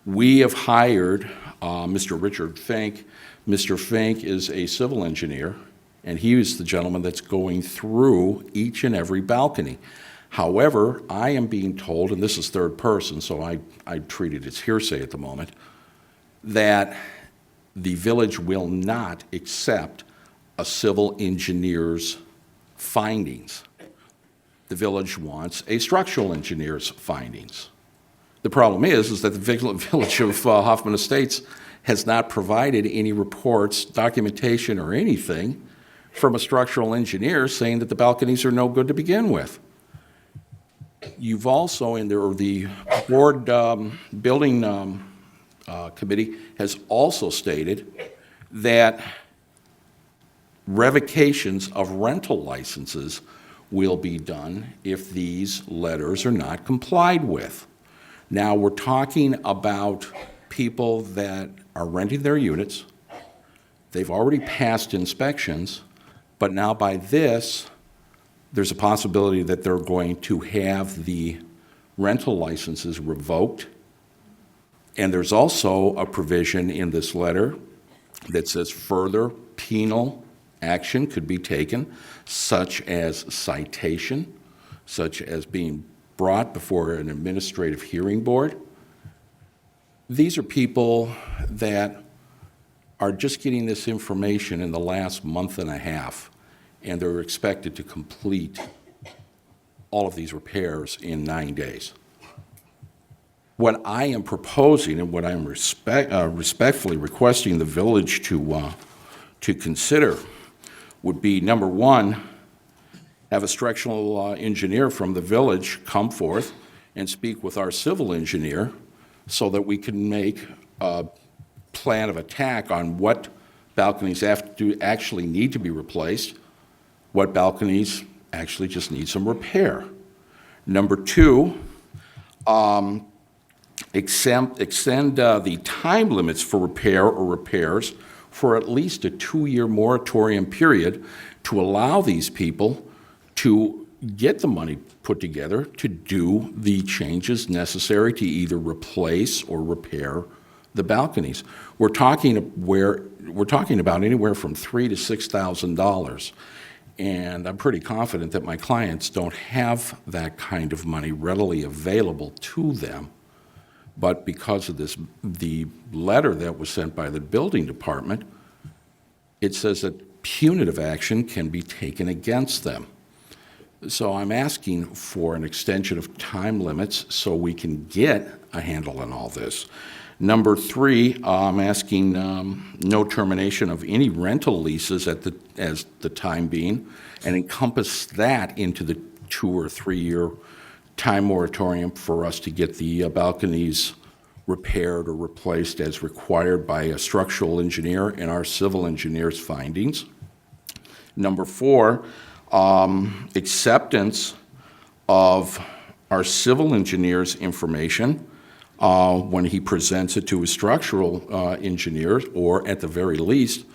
We have hired Mr. Richard Fink. Mr. Fink is a civil engineer, and he is the gentleman that's going through each and every balcony. However, I am being told, and this is third person, so I treat it as hearsay at the moment, that the village will not accept a civil engineer's findings. The village wants a structural engineer's findings. The problem is that the Village of Hoffman Estates has not provided any reports, documentation, or anything from a structural engineer saying that the balconies are no good to begin with. You've also, the board building committee has also stated that revocations of rental licenses will be done if these letters are not complied with. Now, we're talking about people that are renting their units. They've already passed inspections, but now by this, there's a possibility that they're going to have the rental licenses revoked. And there's also a provision in this letter that says further penal action could be taken, such as citation, such as being brought before an administrative hearing board. These are people that are just getting this information in the last month and a half, and they're expected to complete all of these repairs in 9 days. What I am proposing and what I'm respectfully requesting the village to consider would be, number one, have a structural engineer from the village come forth and speak with our civil engineer so that we can make a plan of attack on what balconies actually need to be replaced, what balconies actually just need some repair. Number two, extend the time limits for repair or repairs for at least a 2-year moratorium period to allow these people to get the money put together to do the changes necessary to either replace or repair the balconies. We're talking about anywhere from $3,000 to $6,000, and I'm pretty confident that my clients don't have that kind of money readily available to them. But because of the letter that was sent by the building department, it says that punitive action can be taken against them. So I'm asking for an extension of time limits so we can get a handle on all this. Number three, I'm asking no termination of any rental leases as the time being, and encompass that into the 2 or 3 year time moratorium for us to get the balconies repaired or replaced as required by a structural engineer and our civil engineer's findings. Number four, acceptance of our civil engineer's information when he presents it to his structural engineers, or at the very least,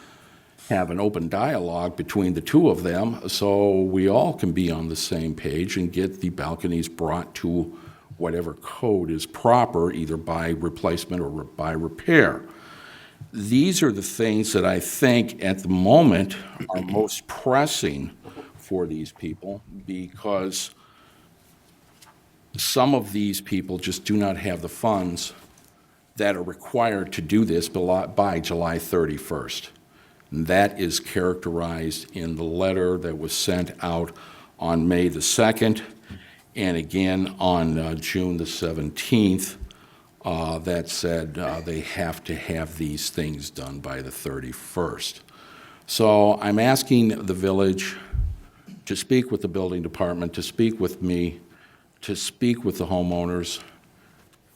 have an open dialogue between the two of them so we all can be on the same page and get the balconies brought to whatever code is proper, either by replacement or by repair. These are the things that I think at the moment are most pressing for these people, because some of these people just do not have the funds that are required to do this by July 31st. And that is characterized in the letter that was sent out on May the 2nd, and again on June the 17th, that said they have to have these things done by the 31st. So I'm asking the village to speak with the building department, to speak with me, to speak with the homeowners,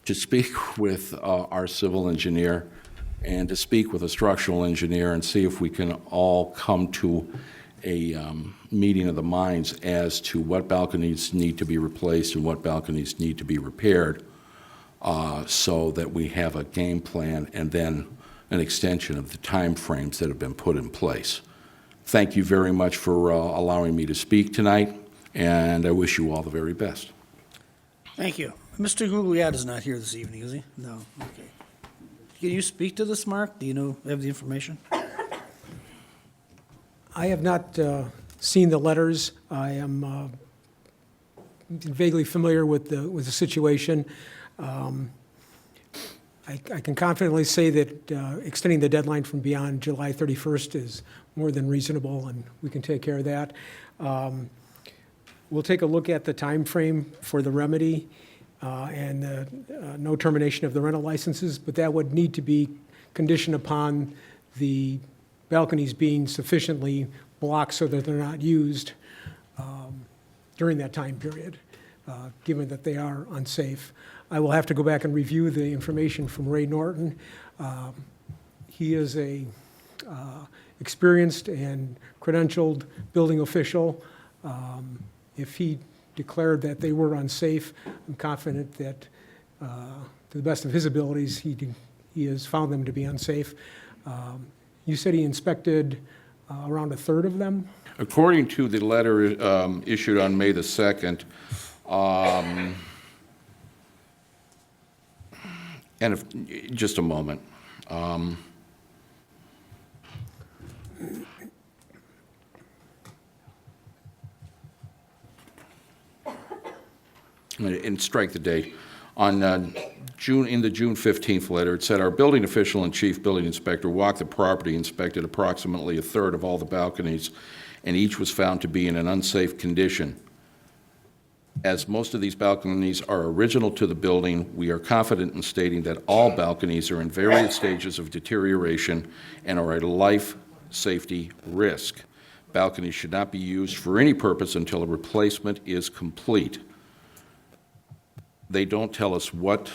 to speak with our civil engineer, and to speak with a structural engineer and see if we can all come to a meeting of the minds as to what balconies need to be replaced and what balconies need to be repaired, so that we have a game plan and then an extension of the time frames that have been put in place. Thank you very much for allowing me to speak tonight, and I wish you all the very best.
Thank you. Mr. Gugliotta is not here this evening, is he? No. Okay. Can you speak to this, Mark? Do you have the information?
I have not seen the letters. I am vaguely familiar with the situation. I can confidently say that extending the deadline from beyond July 31st is more than reasonable, and we can take care of that. We'll take a look at the time frame for the remedy and the no termination of the rental licenses, but that would need to be conditioned upon the balconies being sufficiently blocked so that they're not used during that time period, given that they are unsafe. I will have to go back and review the information from Ray Norton. He is a experienced and credentialed building official. If he declared that they were unsafe, I'm confident that, to the best of his abilities, he has found them to be unsafe. You said he inspected around a third of them?
According to the letter issued on May the 2nd, and if, just a moment. And strike the date. On in the June 15th letter, it said, "Our building official and chief building inspector walked the property, inspected approximately a third of all the balconies, and each was found to be in an unsafe condition. As most of these balconies are original to the building, we are confident in stating that all balconies are in various stages of deterioration and are a life safety risk. Balconies should not be used for any purpose until a replacement is complete." They don't tell us what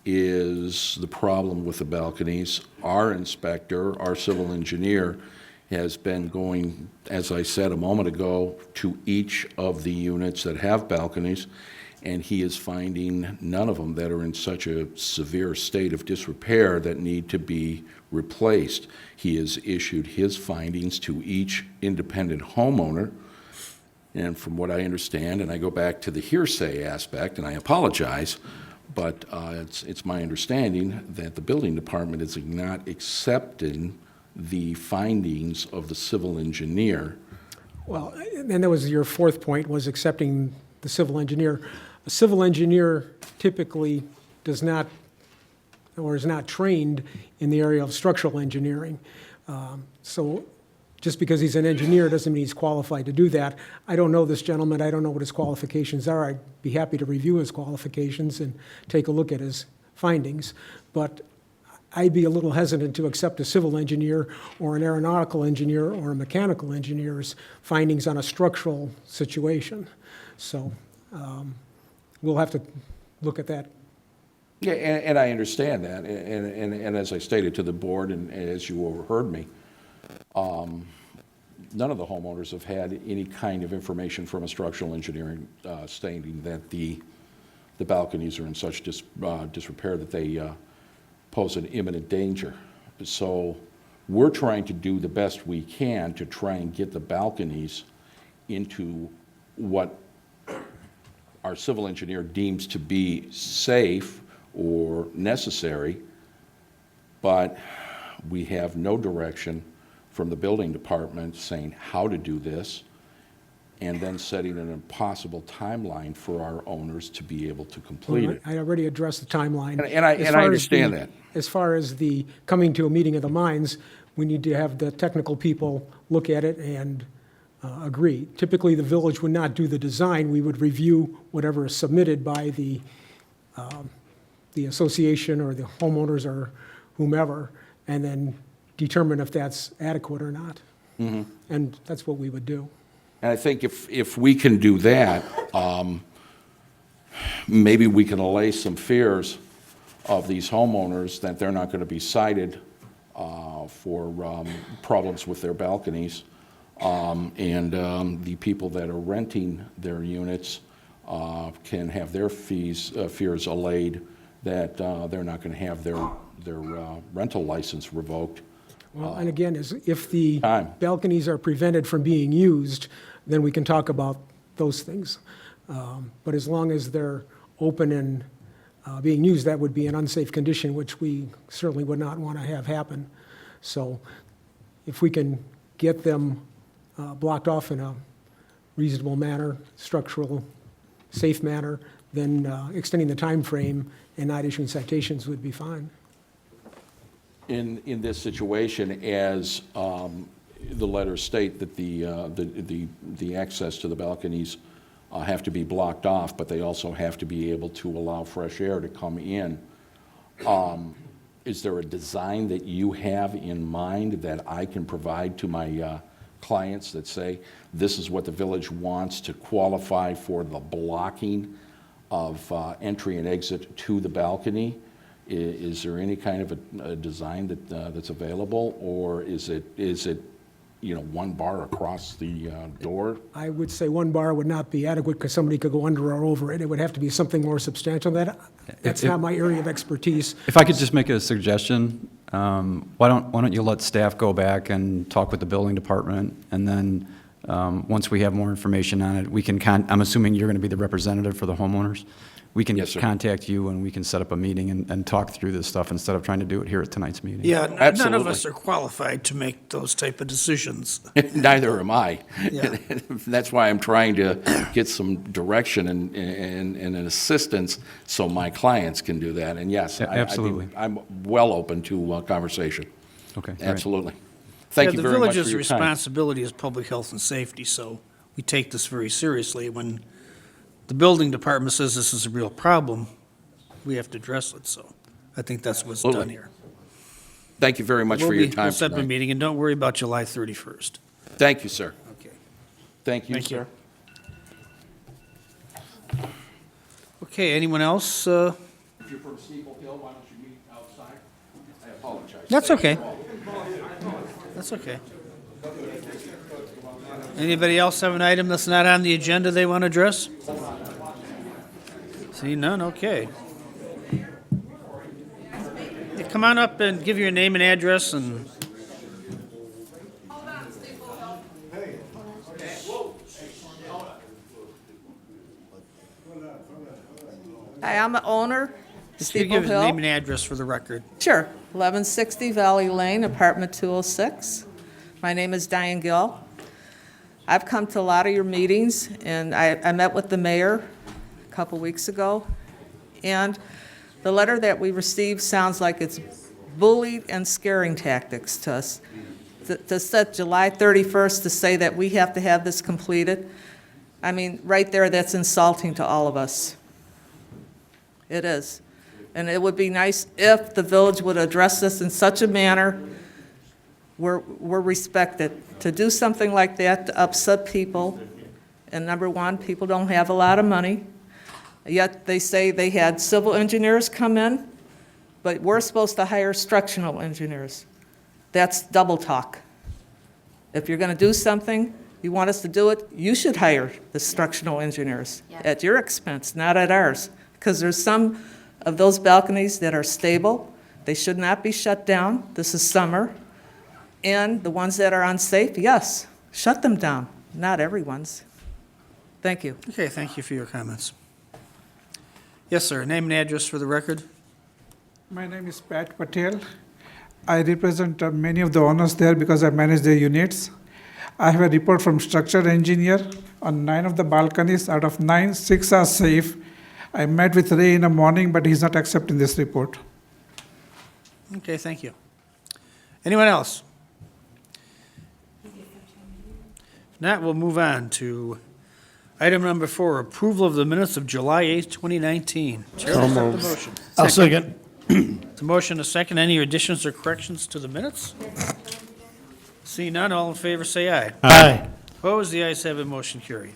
is the problem with the balconies. Our inspector, our civil engineer, has been going, as I said a moment ago, to each of the units that have balconies, and he is finding none of them that are in such a severe state of disrepair that need to be replaced. He has issued his findings to each independent homeowner, and from what I understand, and I go back to the hearsay aspect, and I apologize, but it's my understanding that the building department is not accepting the findings of the civil engineer.
Well, and that was your fourth point, was accepting the civil engineer. A civil engineer typically does not, or is not trained in the area of structural engineering. So just because he's an engineer doesn't mean he's qualified to do that. I don't know this gentleman. I don't know what his qualifications are. I'd be happy to review his qualifications and take a look at his findings. But I'd be a little hesitant to accept a civil engineer or an aeronautical engineer or a mechanical engineer's findings on a structural situation. So we'll have to look at that.
Yeah, and I understand that, and as I stated to the board, and as you overheard me, none of the homeowners have had any kind of information from a structural engineering stating that the balconies are in such disrepair that they pose an imminent danger. So we're trying to do the best we can to try and get the balconies into what our civil engineer deems to be safe or necessary, but we have no direction from the building department saying how to do this, and then setting an impossible timeline for our owners to be able to complete it.
I already addressed the timeline.
And I understand that.
As far as the coming to a meeting of the minds, we need to have the technical people look at it and agree. Typically, the village would not do the design. We would review whatever is submitted by the association or the homeowners or whomever, and then determine if that's adequate or not.
Mm-hmm.
And that's what we would do.
And I think if we can do that, maybe we can allay some fears of these homeowners that they're not going to be cited for problems with their balconies, and the people that are renting their units can have their fears allayed that they're not going to have their rental license revoked.
Well, and again, if the balconies are prevented from being used, then we can talk about those things. But as long as they're open and being used, that would be an unsafe condition, which we certainly would not want to have happen. So if we can get them blocked off in a reasonable manner, structural safe manner, then extending the time frame and not issuing citations would be fine.
In this situation, as the letters state that the access to the balconies have to be blocked off, but they also have to be able to allow fresh air to come in, is there a design that you have in mind that I can provide to my clients that say, this is what the village wants to qualify for the blocking of entry and exit to the balcony? Is there any kind of a design that's available, or is it one bar across the door?
I would say one bar would not be adequate because somebody could go under or over it. It would have to be something more substantial. That's not my area of expertise.
If I could just make a suggestion, why don't you let staff go back and talk with the building department, and then once we have more information on it, we can I'm assuming you're going to be the representative for the homeowners. We can
Yes, sir.
contact you and we can set up a meeting and talk through this stuff instead of trying to do it here at tonight's meeting.
Yeah, none of
Absolutely.
us are qualified to make those type of decisions.
Neither am I.
Yeah.
That's why I'm trying to get some direction and an assistance so my clients can do that. And yes,
Yeah, absolutely.
I'm well open to conversation.
Okay, great.
Absolutely. Thank you very much for
The
your
village's
time.
responsibility is public health and safety, so we take this very seriously. When the building department says this is a real problem, we have to address it, so I think that's what's done
Absolutely.
here.
Thank you very much for your time
We'll set up a
tonight.
meeting, and don't worry about July 31st.
Thank you, sir.
Okay.
Thank you,
Thank you.
sir.
Okay, anyone else?
If you're from Steeple Hill, why don't you meet outside? I apologize.
That's okay. That's okay. Anybody else have an item that's not on the agenda they want to address? See none, okay. Yeah, come on up and give your name and address and...
Hi, I'm the owner,
Just give
Steeple
his name
Hill.
and address for the record.
Sure, 1160 Valley Lane, apartment 206. My name is Diane Gill. I've come to a lot of your meetings, and I met with the mayor a couple weeks ago, and the letter that we received sounds like it's bullied and scaring tactics to us. To set July 31st to say that we have to have this completed, I mean, right there, that's insulting to all of us. It is. And it would be nice if the village would address this in such a manner where we're respected. To do something like that to upset people, and number one, people don't have a lot of money, yet they say they had civil engineers come in, but we're supposed to hire structural engineers. That's double talk. If you're going to do something, you want us to do it, you should hire the structural engineers at your expense, not at ours. Because there's some of those balconies that are stable. They should not be shut down. This is summer. And the ones that are unsafe, yes, shut them down. Not everyone's. Thank you.
Okay, thank you for your comments. Yes, sir, name and address for the record.
My name is Pat Patel. I represent many of the owners there because I manage their units. I have a report from structural engineer on 9 of the balconies. Out of 9, 6 are safe. I met with Ray in the morning, but he's not accepting this report.
Okay, thank you. Anyone else? If not, we'll move on to item number 4, approval of the minutes of July 8th, 2019. Chair will accept the motion.
I'll second.
The motion, a second. Any additions or corrections to the minutes? See none, all in favor say aye.
Aye.
Opposed, the ayes have it, motion carried.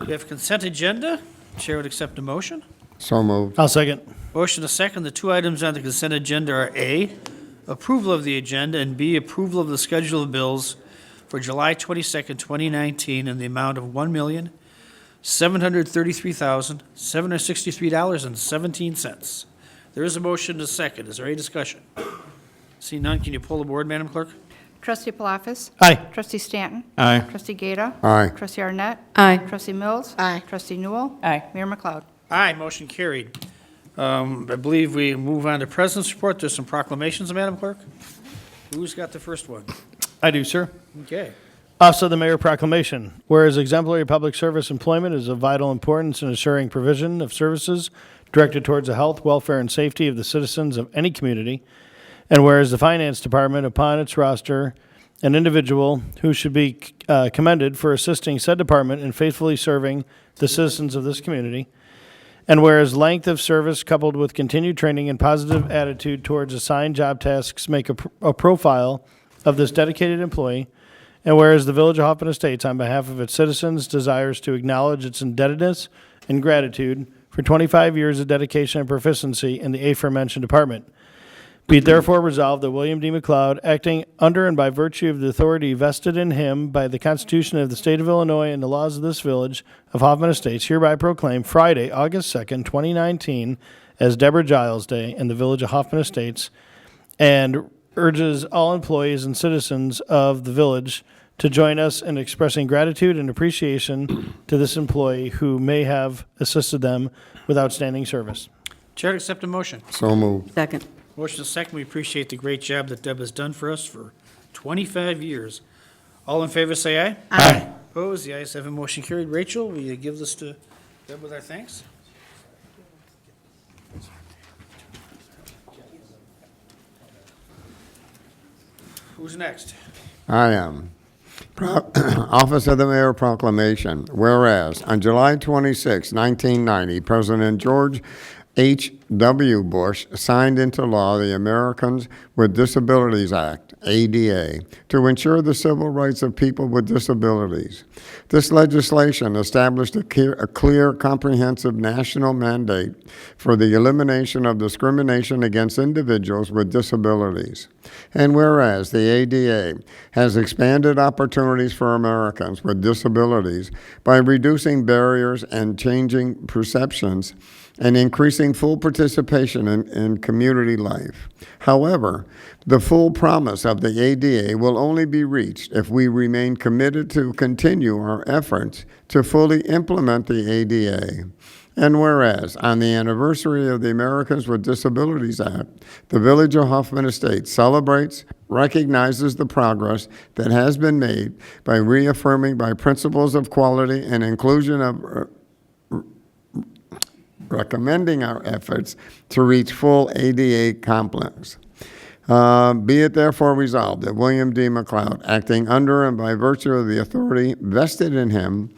We have consent agenda. Chair would accept a motion.
So moved.
I'll second.
Motion a second. The two items on the consent agenda are A, approval of the agenda, and B, approval of the schedule of bills for July 22nd, 2019, in the amount of $1,733,763.17. There is a motion to second. Is there any discussion? See none, can you pull the board, Madam Clerk?
Trustee Palafis?
Aye.
Trustee Stanton?
Aye.
Trustee Gata?
Aye.
Trustee Arnett?
Aye.
Trustee Mills?
Aye.
Trustee Newell?
Aye.
Mayor McLeod?
Aye, motion carried. I believe we move on to President's Report. There's some proclamations, Madam Clerk. Who's got the first one?
I do, sir.
Okay.
Office of the Mayor Proclamation. Whereas exemplary public service employment is of vital importance in assuring provision of services directed towards the health, welfare, and safety of the citizens of any community. And whereas the Finance Department, upon its roster, an individual who should be commended for assisting said department in faithfully serving the citizens of this community. And whereas length of service coupled with continued training and positive attitude towards assigned job tasks make a profile of this dedicated employee. And whereas the Village of Hoffman Estates, on behalf of its citizens, desires to acknowledge its indebtedness and gratitude for 25 years of dedication and proficiency in the aforementioned department. Be it therefore resolved that William D. McLeod, acting under and by virtue of the authority vested in him by the Constitution of the State of Illinois and the laws of this Village of Hoffman Estates, hereby proclaim Friday, August 2nd, 2019, as Deborah Giles Day in the Village of Hoffman Estates, and urges all employees and citizens of the village to join us in expressing gratitude and appreciation to this employee who may have assisted them with outstanding service.
Chair to accept a motion.
So moved.
Second.
Motion is second. We appreciate the great job that Deb has done for us for 25 years. All in favor, say aye.
Aye.
Opposed? The ayes have a motion carried. Rachel, will you give this to Deb with our thanks? Who's next?
I am. Office of the Mayor Proclamation. Whereas on July 26, 1990, President George H.W. Bush signed into law the Americans with Disabilities Act, ADA, to ensure the civil rights of people with disabilities. This legislation established a clear, comprehensive national mandate for the elimination of discrimination against individuals with disabilities. And whereas the ADA has expanded opportunities for Americans with disabilities by reducing barriers and changing perceptions, and increasing full participation in community life. However, the full promise of the ADA will only be reached if we remain committed to continue our efforts to fully implement the ADA. And whereas, on the anniversary of the Americans with Disabilities Act, the Village of Hoffman Estates celebrates, recognizes the progress that has been made by reaffirming by principles of quality and inclusion of recommending our efforts to reach full ADA compliance. Be it therefore resolved that William D. McLeod, acting under and by virtue of the authority vested in him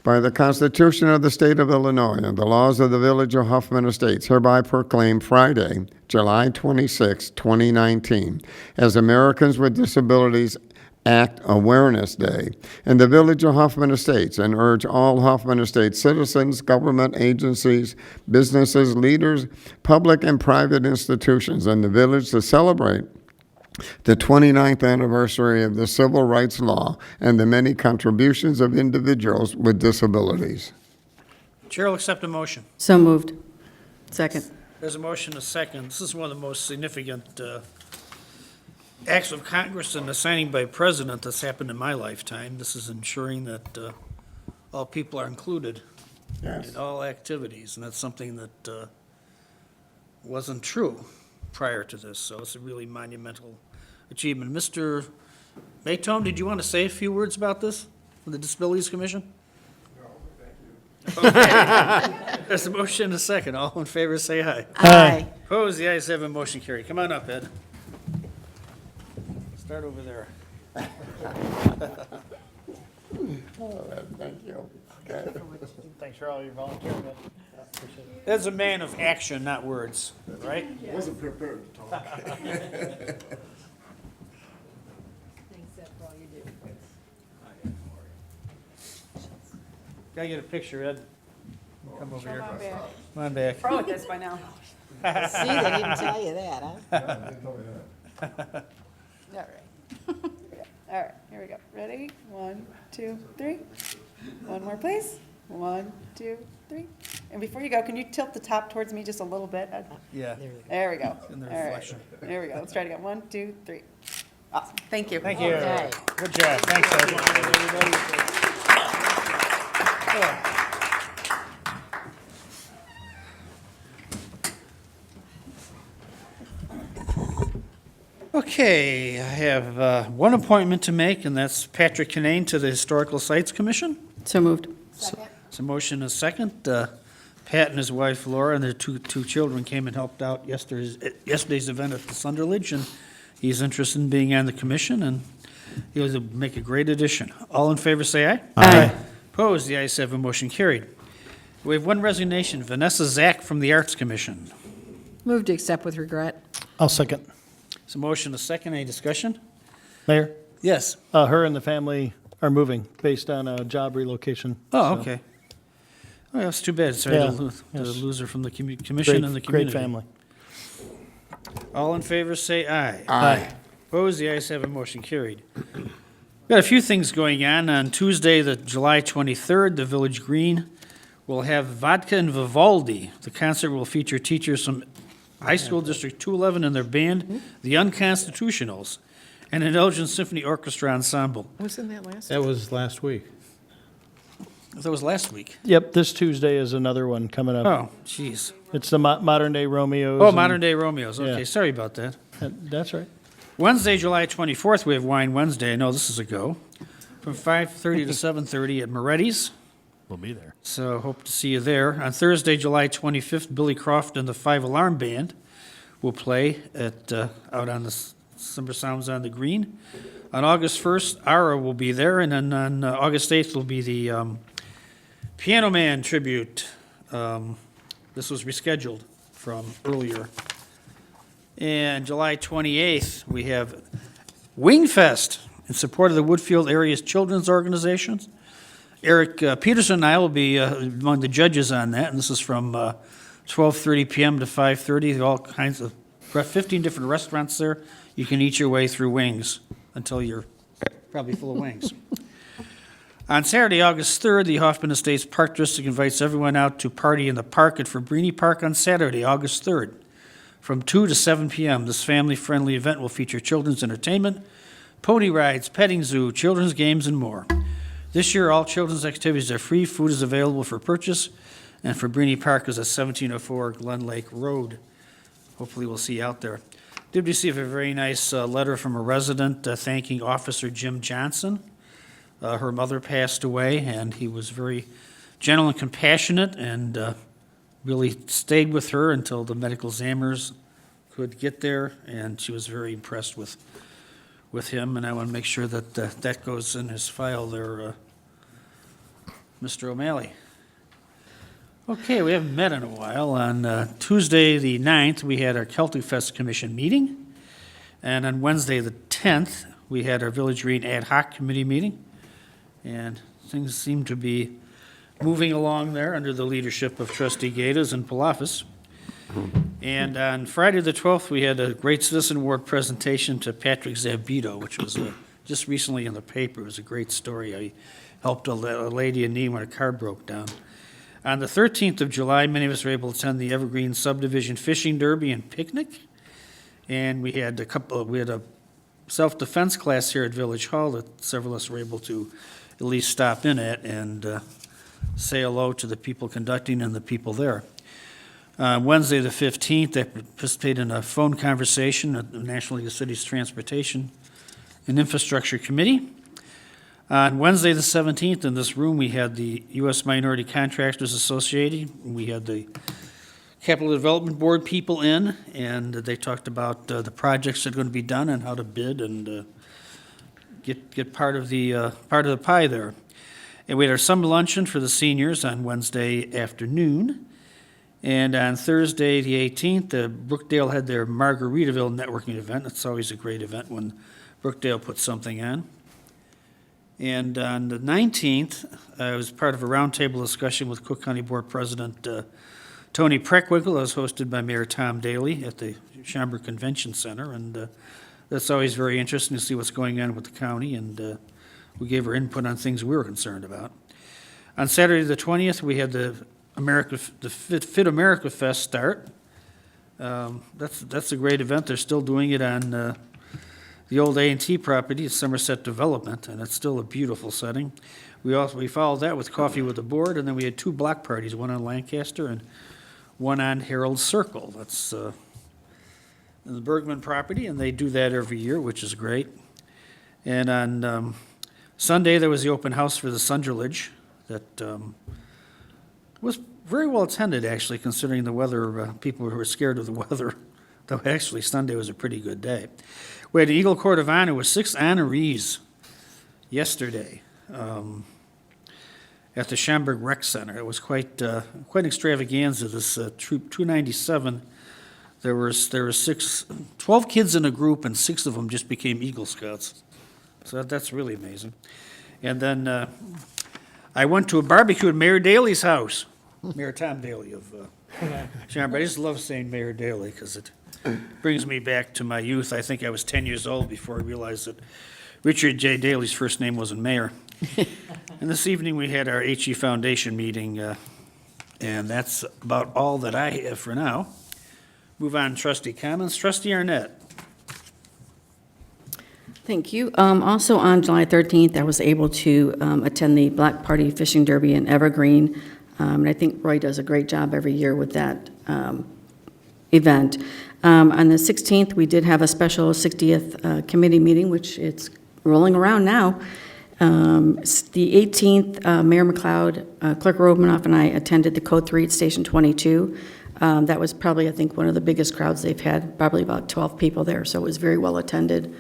by the Constitution of the State of Illinois and the laws of the Village of Hoffman Estates, hereby proclaim Friday, July 26, 2019, as Americans with Disabilities Act Awareness Day in the Village of Hoffman Estates, and urge all Hoffman Estates citizens, government agencies, businesses, leaders, public and private institutions in the village to celebrate the 29th anniversary of the Civil Rights Law and the many contributions of individuals with disabilities.
Chair will accept a motion.
So moved. Second.
There's a motion, a second. This is one of the most significant acts of Congress and the signing by President that's happened in my lifetime. This is ensuring that all people are included
Yes.
in all activities, and that's something that wasn't true prior to this, so it's a really monumental achievement. Mr. Maytome, did you want to say a few words about this for the Disabilities Commission? No, thank you. Okay. There's a motion and a second. All in favor, say aye.
Aye.
Opposed? The ayes have a motion carried. Come on up, Ed. Start over there.
Thank you.
Thanks for all your volunteering.
Ed's a man of action, not words, right?
Wasn't prepared to talk.
Gotta get a picture, Ed. Come over here. Come on back.
Pro at this by now. See, they didn't tell you that, huh?
All right. All right, here we go. Ready? 1, 2, 3. One more, please. 1, 2, 3. And before you go, can you tilt the top towards me just a little bit?
Yeah.
There we go.
In the
All right.
reflection.
There we go. Let's try it again. 1, 2, 3. Awesome. Thank you.
Thank you.
Okay.
Good job. Thanks, Ed. Okay, I have one appointment to make, and that's Patrick Kinane to the Historical Sites Commission.
So moved.
So motion is second. Pat and his wife Laura and their two children came and helped out yesterday's event at the Sunderledge, and he's interested in being on the commission, and he will make a great addition. All in favor, say aye.
Aye.
Opposed, the ayes have a motion carried. We have one resignation, Vanessa Zach from the Arts Commission.
Move to accept with regret.
I'll second.
So motion is second. Any discussion?
Mayor,
Yes.
her and the family are moving based on a job relocation.
Oh,
So,
okay. Oh, that's too bad. Sorry
Yeah,
to
yes.
lose her from the commission and the
Great
community.
family.
All in favor, say aye.
Aye.
Opposed, the ayes have a motion carried. Got a few things going on. On Tuesday, the July 23rd, the Village Green will have Vodka and Vivaldi. The concert will feature teachers from High School District 211 and their band, the Unconstitutionals, and an Elgin Symphony Orchestra Ensemble.
Wasn't that last?
That was last week.
That was last week.
Yep, this Tuesday is another one coming up.
Oh, jeez.
It's the Modern Day Romeos.
Oh,
and-
Modern Day Romeos. Okay,
Yeah.
sorry about that.
That's right.
Wednesday, July 24th, we have Wine Wednesday. I know this is a go. From 5:30 to 7:30 at Moretti's.
We'll be there.
So hope to see you there. On Thursday, July 25th, Billy Croft and the Five Alarm Band will play at out on the Summer Sounds on the Green. On August 1st, Ara will be there, and then on August 8th will be the Piano Man tribute. This was rescheduled from earlier. And July 28th, we have Wingfest in support of the Woodfield Area's Children's Organizations. Eric Peterson and I will be among the judges on that, and this is from 12:30 p.m. to 5:30. There are all kinds of 15 different restaurants there. You can eat your way through wings until you're probably full of wings. On Saturday, August 3rd, the Hoffman Estates Park District invites everyone out to party in the park at Fabrini Park on Saturday, August 3rd, from 2 to 7 p.m. This family-friendly event will feature children's entertainment, pony rides, petting zoo, children's games, and more. This year, all children's activities are free. Food is available for purchase, and Fabrini Park is at 1704 Glen Lake Road. Hopefully, we'll see you out there. Did receive a very nice letter from a resident thanking Officer Jim Johnson. Her mother passed away, and he was very gentle and compassionate, and really stayed with her until the medical examiners could get there, and she was very impressed with him, and I want to make sure that that goes in his file there, Mr. O'Malley. Okay, we haven't met in a while. On Tuesday, the 9th, we had our Celtic Fest Commission meeting, and on Wednesday, the 10th, we had our Village Green Ad Hoc Committee meeting, and things seem to be moving along there under the leadership of Trustee Gaitas and Palafis. And on Friday, the 12th, we had a Great Citizen Award presentation to Patrick Zabito, which was just recently in the paper. It was a great story. I helped a lady in need when a car broke down. On the 13th of July, many of us were able to attend the Evergreen Subdivision Fishing Derby and Picnic. And we had a self-defense class here at Village Hall that several of us were able to at least stop in at and say hello to the people conducting and the people there. Wednesday, the 15th, I participated in a phone conversation at the National League of Cities Transportation and Infrastructure Committee. On Wednesday, the 17th, in this room, we had the U.S. Minority Contractors Association. We had the Capital Development Board people in, and they talked about the projects that are going to be done and how to bid and get part of the pie there. And we had our summer luncheon for the seniors on Wednesday afternoon. And on Thursday, the 18th, Brookdale had their Margaritaville networking event. It's always a great event when Brookdale puts something on. And on the 19th, I was part of a roundtable discussion with Cook County Board President Tony Preckwinkle. It was hosted by Mayor Tom Daly at the Schaumburg Convention Center. And that's always very interesting to see what's going on with the county. And we gave our input on things we were concerned about. On Saturday, the 20th, we had the Fit America Fest start. That's a great event. They're still doing it on the old A&T property at Somerset Development, and it's still a beautiful setting. We followed that with coffee with the board, and then we had two block parties, one on Lancaster and one on Herald Circle. That's the Bergman property, and they do that every year, which is great. And on Sunday, there was the open house for the Sunderledge that was very well attended, actually, considering the weather. People were scared of the weather, though actually Sunday was a pretty good day. We had the Eagle Court of Honor with 6 honorees yesterday at the Schaumburg Rec Center. It was quite an extravaganza. This Troop 297, there were 12 kids in a group, and 6 of them just became Eagle Scouts. So that's really amazing. And then I went to a barbecue at Mayor Daley's house, Mayor Tom Daley of Schaumburg. I just love saying Mayor Daley because it brings me back to my youth. I think I was 10 years old before I realized that Richard J. Daley's first name wasn't Mayor. And this evening, we had our HE Foundation meeting, and that's about all that I have for now. Move on, trustee comments. Trustee Arnett.
Thank you. Also on July 13th, I was able to attend the Black Party Fishing Derby in Evergreen. And I think Roy does a great job every year with that event. On the 16th, we did have a special 60th committee meeting, which it's rolling around now. The 18th, Mayor McLeod, Clerk Romanoff, and I attended the Code 3 at Station 22. That was probably, I think, one of the biggest crowds they've had, probably about 12 people there, so it was very well attended.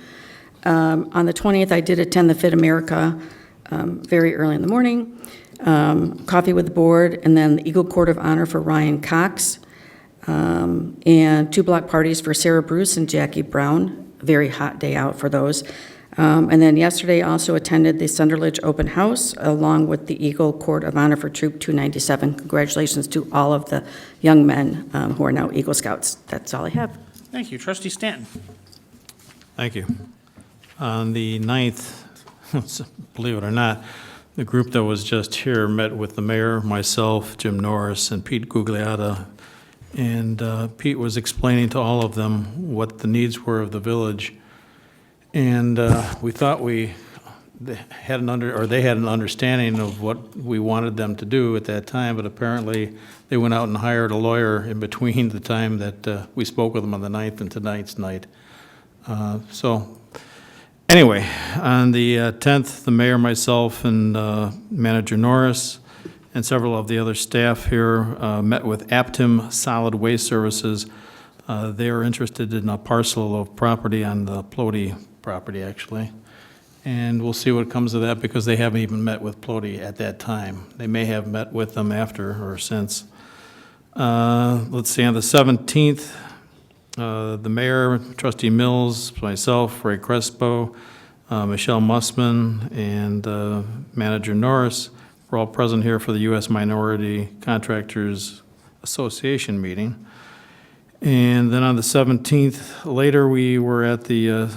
On the 20th, I did attend the Fit America very early in the morning, coffee with the board, and then the Eagle Court of Honor for Ryan Cox, and 2 block parties for Sarah Bruce and Jackie Brown. Very hot day out for those. And then yesterday, also attended the Sunderledge Open House, along with the Eagle Court of Honor for Troop 297. Congratulations to all of the young men who are now Eagle Scouts. That's all I have.
Thank you. Trustee Stanton.
Thank you. On the 9th, believe it or not, the group that was just here met with the mayor, myself, Jim Norris, and Pete Gugliotta. And Pete was explaining to all of them what the needs were of the village. And we thought they had an understanding of what we wanted them to do at that time, but apparently they went out and hired a lawyer in between the time that we spoke with them on the 9th and tonight's night. So anyway, on the 10th, the mayor, myself, and Manager Norris and several of the other staff here met with Aptim Solid Waste Services. They are interested in a parcel of property on the Plody property, actually. And we'll see what comes of that, because they haven't even met with Plody at that time. They may have met with them after or since. Let's see, on the 17th, the mayor, Trustee Mills, myself, Ray Crespo, Michelle Mussman, and Manager Norris were all present here for the U.S. Minority Contractors Association meeting. And then on the 17th, later, we were at the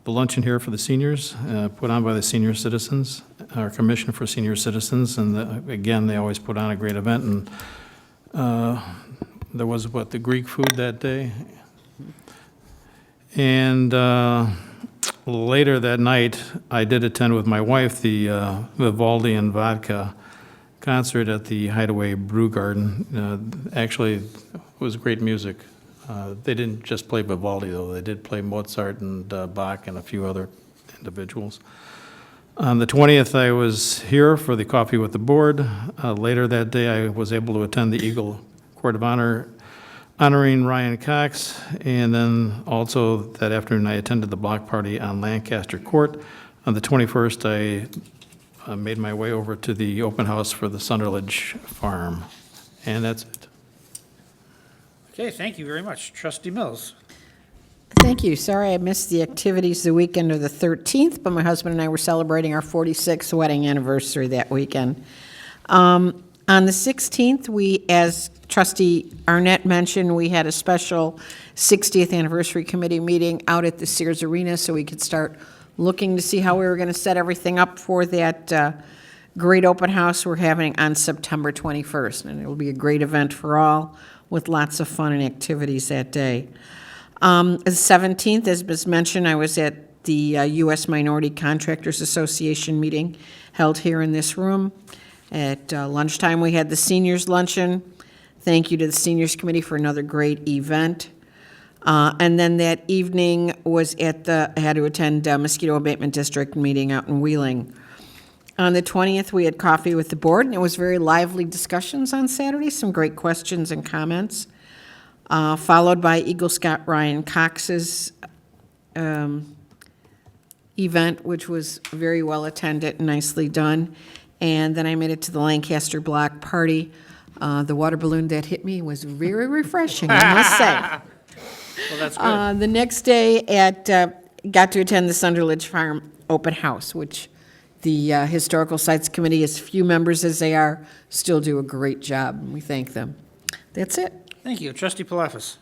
luncheon here for the seniors, put on by the senior citizens, our Commission for Senior Citizens, and again, they always put on a great event, and there was, the Greek food that day? And later that night, I did attend with my wife the Vivaldi and Vodka concert at the Hideaway Brew Garden. Actually, it was great music. They didn't just play Vivaldi, though. They did play Mozart and Bach and a few other individuals. On the 20th, I was here for the coffee with the board. Later that day, I was able to attend the Eagle Court of Honor honoring Ryan Cox. And then also that afternoon, I attended the block party on Lancaster Court. On the 21st, I made my way over to the open house for the Sunderledge farm. And that's it.
Okay, thank you very much. Trustee Mills.
Thank you. Sorry I missed the activities the weekend of the 13th, but my husband and I were celebrating our 46th wedding anniversary that weekend. On the 16th, we, as Trustee Arnett mentioned, we had a special 60th anniversary committee meeting out at the Sears Arena so we could start looking to see how we were going to set everything up for that great open house we're having on September 21st. And it will be a great event for all, with lots of fun and activities that day. The 17th, as was mentioned, I was at the U.S. Minority Contractors Association meeting held here in this room. At lunchtime, we had the seniors luncheon. Thank you to the Seniors Committee for another great event. And then that evening was I had to attend Mosquito Abatement District meeting out in Wheeling. On the 20th, we had coffee with the board, and it was very lively discussions on Saturday, some great questions and comments, followed by Eagle Scout Ryan Cox's event, which was very well attended and nicely done. And then I made it to the Lancaster Block Party. The water balloon that hit me was very refreshing, I must say.
Well, that's good.
The next day, got to attend the Sunderledge Farm Open House, which the Historical Sites Committee, as few members as they are, still do a great job, and we thank them. That's it.
Thank you. Trustee Palafis.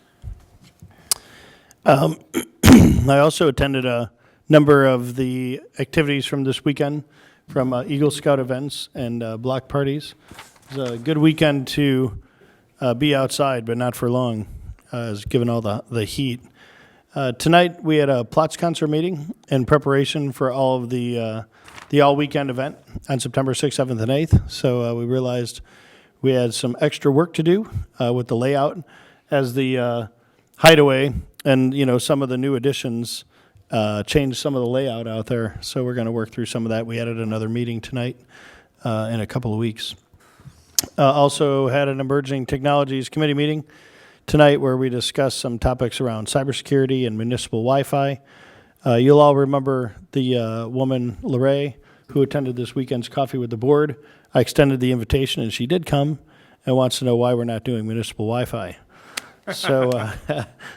I also attended a number of the activities from this weekend from Eagle Scout events and block parties. It was a good weekend to be outside, but not for long, as given all the heat. Tonight, we had a Plots concert meeting in preparation for all of the all-weekend event on September 6th, 7th, and 8th. So we realized we had some extra work to do with the layout as the hideaway and, some of the new additions changed some of the layout out there. So we're going to work through some of that. We added another meeting tonight in a couple of weeks. Also had an Emerging Technologies Committee meeting tonight where we discussed some topics around cybersecurity and municipal Wi-Fi. You'll all remember the woman, Lorraine, who attended this weekend's coffee with the board. I extended the invitation, and she did come and wants to know why we're not doing municipal Wi-Fi. So,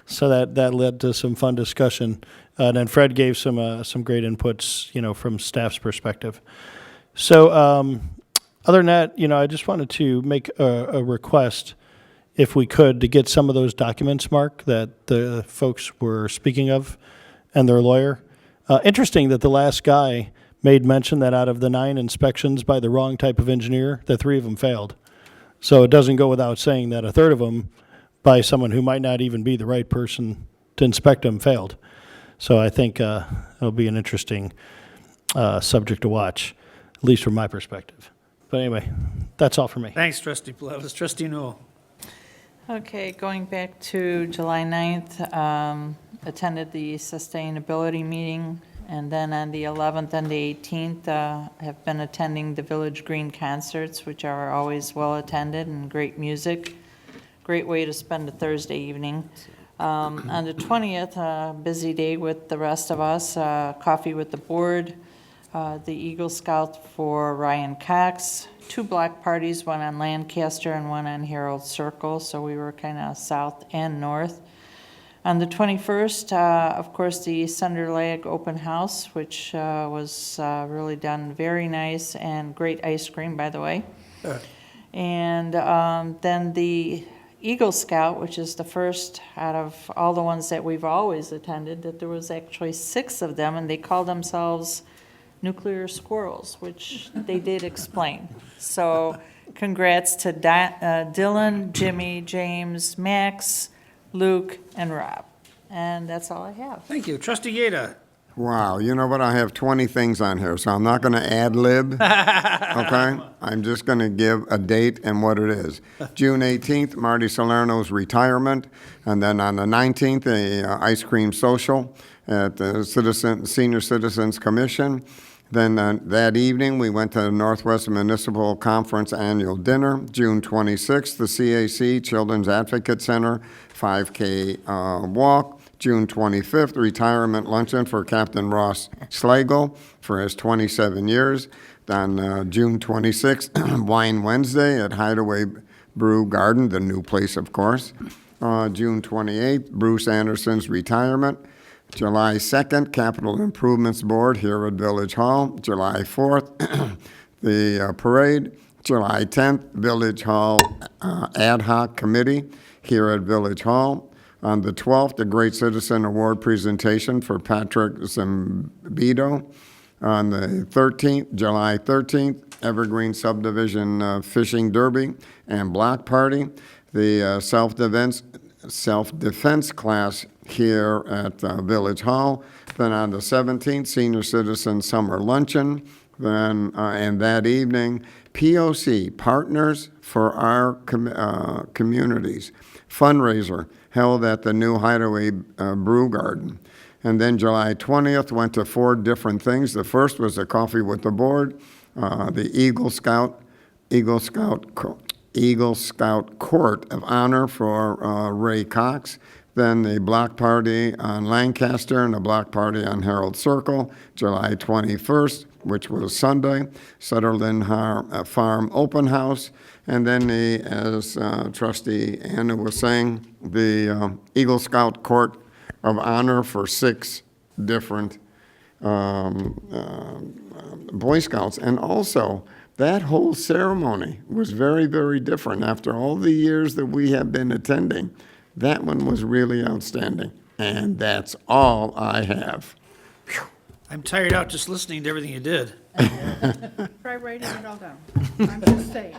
so that led to some fun discussion. And then Fred gave some great inputs, from staff's perspective. So, other than that, I just wanted to make a request, if we could, to get some of those documents, Mark, that the folks were speaking of, and their lawyer. Interesting that the last guy made mention that out of the 9 inspections by the wrong type of engineer, the 3 of them failed. So it doesn't go without saying that a third of them, by someone who might not even be the right person to inspect them, failed. So I think it'll be an interesting subject to watch, at least from my perspective. But anyway, that's all for me.
Thanks, Trustee Palafis. Trustee Newell.
Okay, going back to July 9th, attended the sustainability meeting, and then on the 11th and the 18th, have been attending the Village Green concerts, which are always well-attended and great music. Great way to spend a Thursday evening. On the 20th, a busy day with the rest of us, coffee with the board, the Eagle Scout for Ryan Cox, 2 block parties, one on Lancaster and one on Herald Circle, so we were kind of south and north. On the 21st, of course, the Sunderledge Open House, which was really done very nice, and great ice cream, by the way. And then the Eagle Scout, which is the first out of all the ones that we've always attended, that there was actually 6 of them, and they called themselves Nuclear Squirrels, which they did explain. So congrats to Dylan, Jimmy, James, Max, Luke, and Rob. And that's all I have.
Thank you. Trustee Yeda.
Wow, you know what? I have 20 things on here, so I'm not going to ad-lib, okay? I'm just going to give a date and what it is. June 18th, Marty Salerno's retirement, and then on the 19th, a ice cream social at the Senior Citizens Commission. Then that evening, we went to the Northwest Municipal Conference Annual Dinner. June 26th, the CAC Children's Advocate Center 5K walk. June 25th, retirement luncheon for Captain Ross Slagle for his 27 years. On June 26th, Wine Wednesday at Hideaway Brew Garden, the new place, of course. June 28th, Bruce Anderson's retirement. July 2nd, Capital Improvements Board here at Village Hall. July 4th, the parade. July 10th, Village Hall Ad Hoc Committee here at Village Hall. On the 12th, the Great Citizen Award presentation for Patrick Zambito. On the 13th, July 13th, Evergreen Subdivision Fishing Derby and Block Party. The self-defense class here at Village Hall. Then on the 17th, Senior Citizen Summer Luncheon Then, and that evening, POC, Partners for Our Communities, fundraiser held at the new Hideaway Brew Garden. And then July 20th went to 4 different things. The first was a coffee with the board, the Eagle Scout Court of Honor for Ray Cox, then the block party on Lancaster and a block party on Herald Circle, July 21st, which was Sunday, Sutherland Farm Open House, and then as Trustee Anna was saying, the Eagle Scout Court of Honor for 6 different Boy Scouts. And also, that whole ceremony was very, very different. After all the years that we have been attending, that one was really outstanding. And that's all I have.
I'm tired out just listening to everything you did.
Try writing it all down. I'm just saying.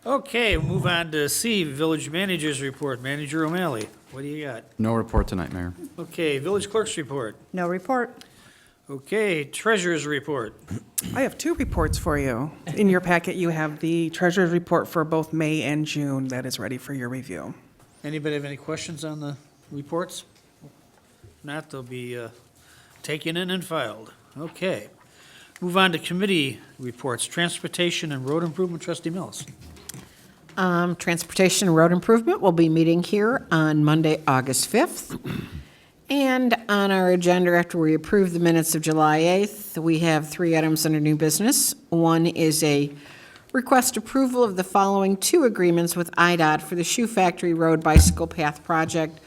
Okay, we'll move on to C, Village Manager's Report. Manager O'Malley, what do you got?
No report tonight, Mayor.
Okay, Village Clerk's Report.
No report.
Okay, Treasurer's Report.
I have 2 reports for you. In your packet, you have the treasurer's report for both May and June that is ready for your review.
Anybody have any questions on the reports? If not, they'll be taken in and filed. Okay. Move on to committee reports. Transportation and Road Improvement, Trustee Mills.
Transportation and Road Improvement will be meeting here on Monday, August 5th. And on our agenda, after we approve the minutes of July 8th, we have 3 items under new business. One is a request approval of the following 2 agreements with IDOT for the Shoe Factory Road Bicycle Path Project,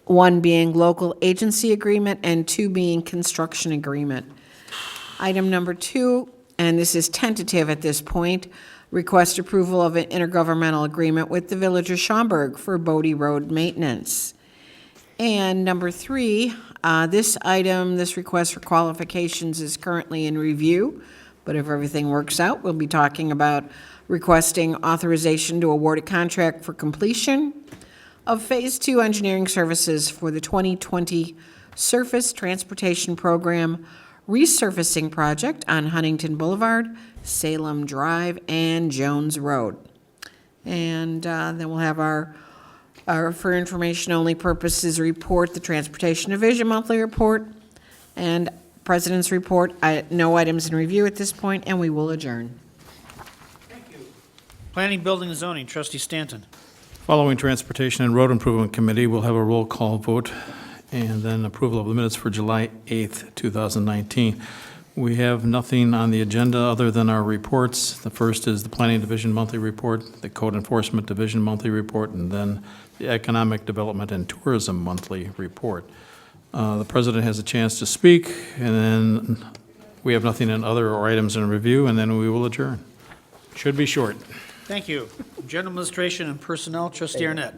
one being local agency agreement and 2 being construction agreement. Item number 2, and this is tentative at this point, request approval of an intergovernmental agreement with the Village of Schaumburg for Bodie Road maintenance. And number 3, this request for qualifications is currently in review, but if everything works out, we'll be talking about requesting authorization to award a contract for completion of Phase 2 engineering services for the 2020 Surface Transportation Program resurfacing project on Huntington Boulevard, Salem Drive, and Jones Road. And then we'll have our for information-only purposes report, the Transportation Division Monthly Report, and President's Report. No items in review at this point, and we will adjourn.
Planning, Building, and Zoning, Trustee Stanton.
Following Transportation and Road Improvement Committee, we'll have a roll call vote and then approval of the minutes for July 8th, 2019. We have nothing on the agenda other than our reports. The first is the Planning Division Monthly Report, the Code Enforcement Division Monthly Report, and then the Economic Development and Tourism Monthly Report. The President has a chance to speak, and then we have nothing in other or items in review, and then we will adjourn. Should be short.
Thank you. General Administration and Personnel, Trustee Arnett.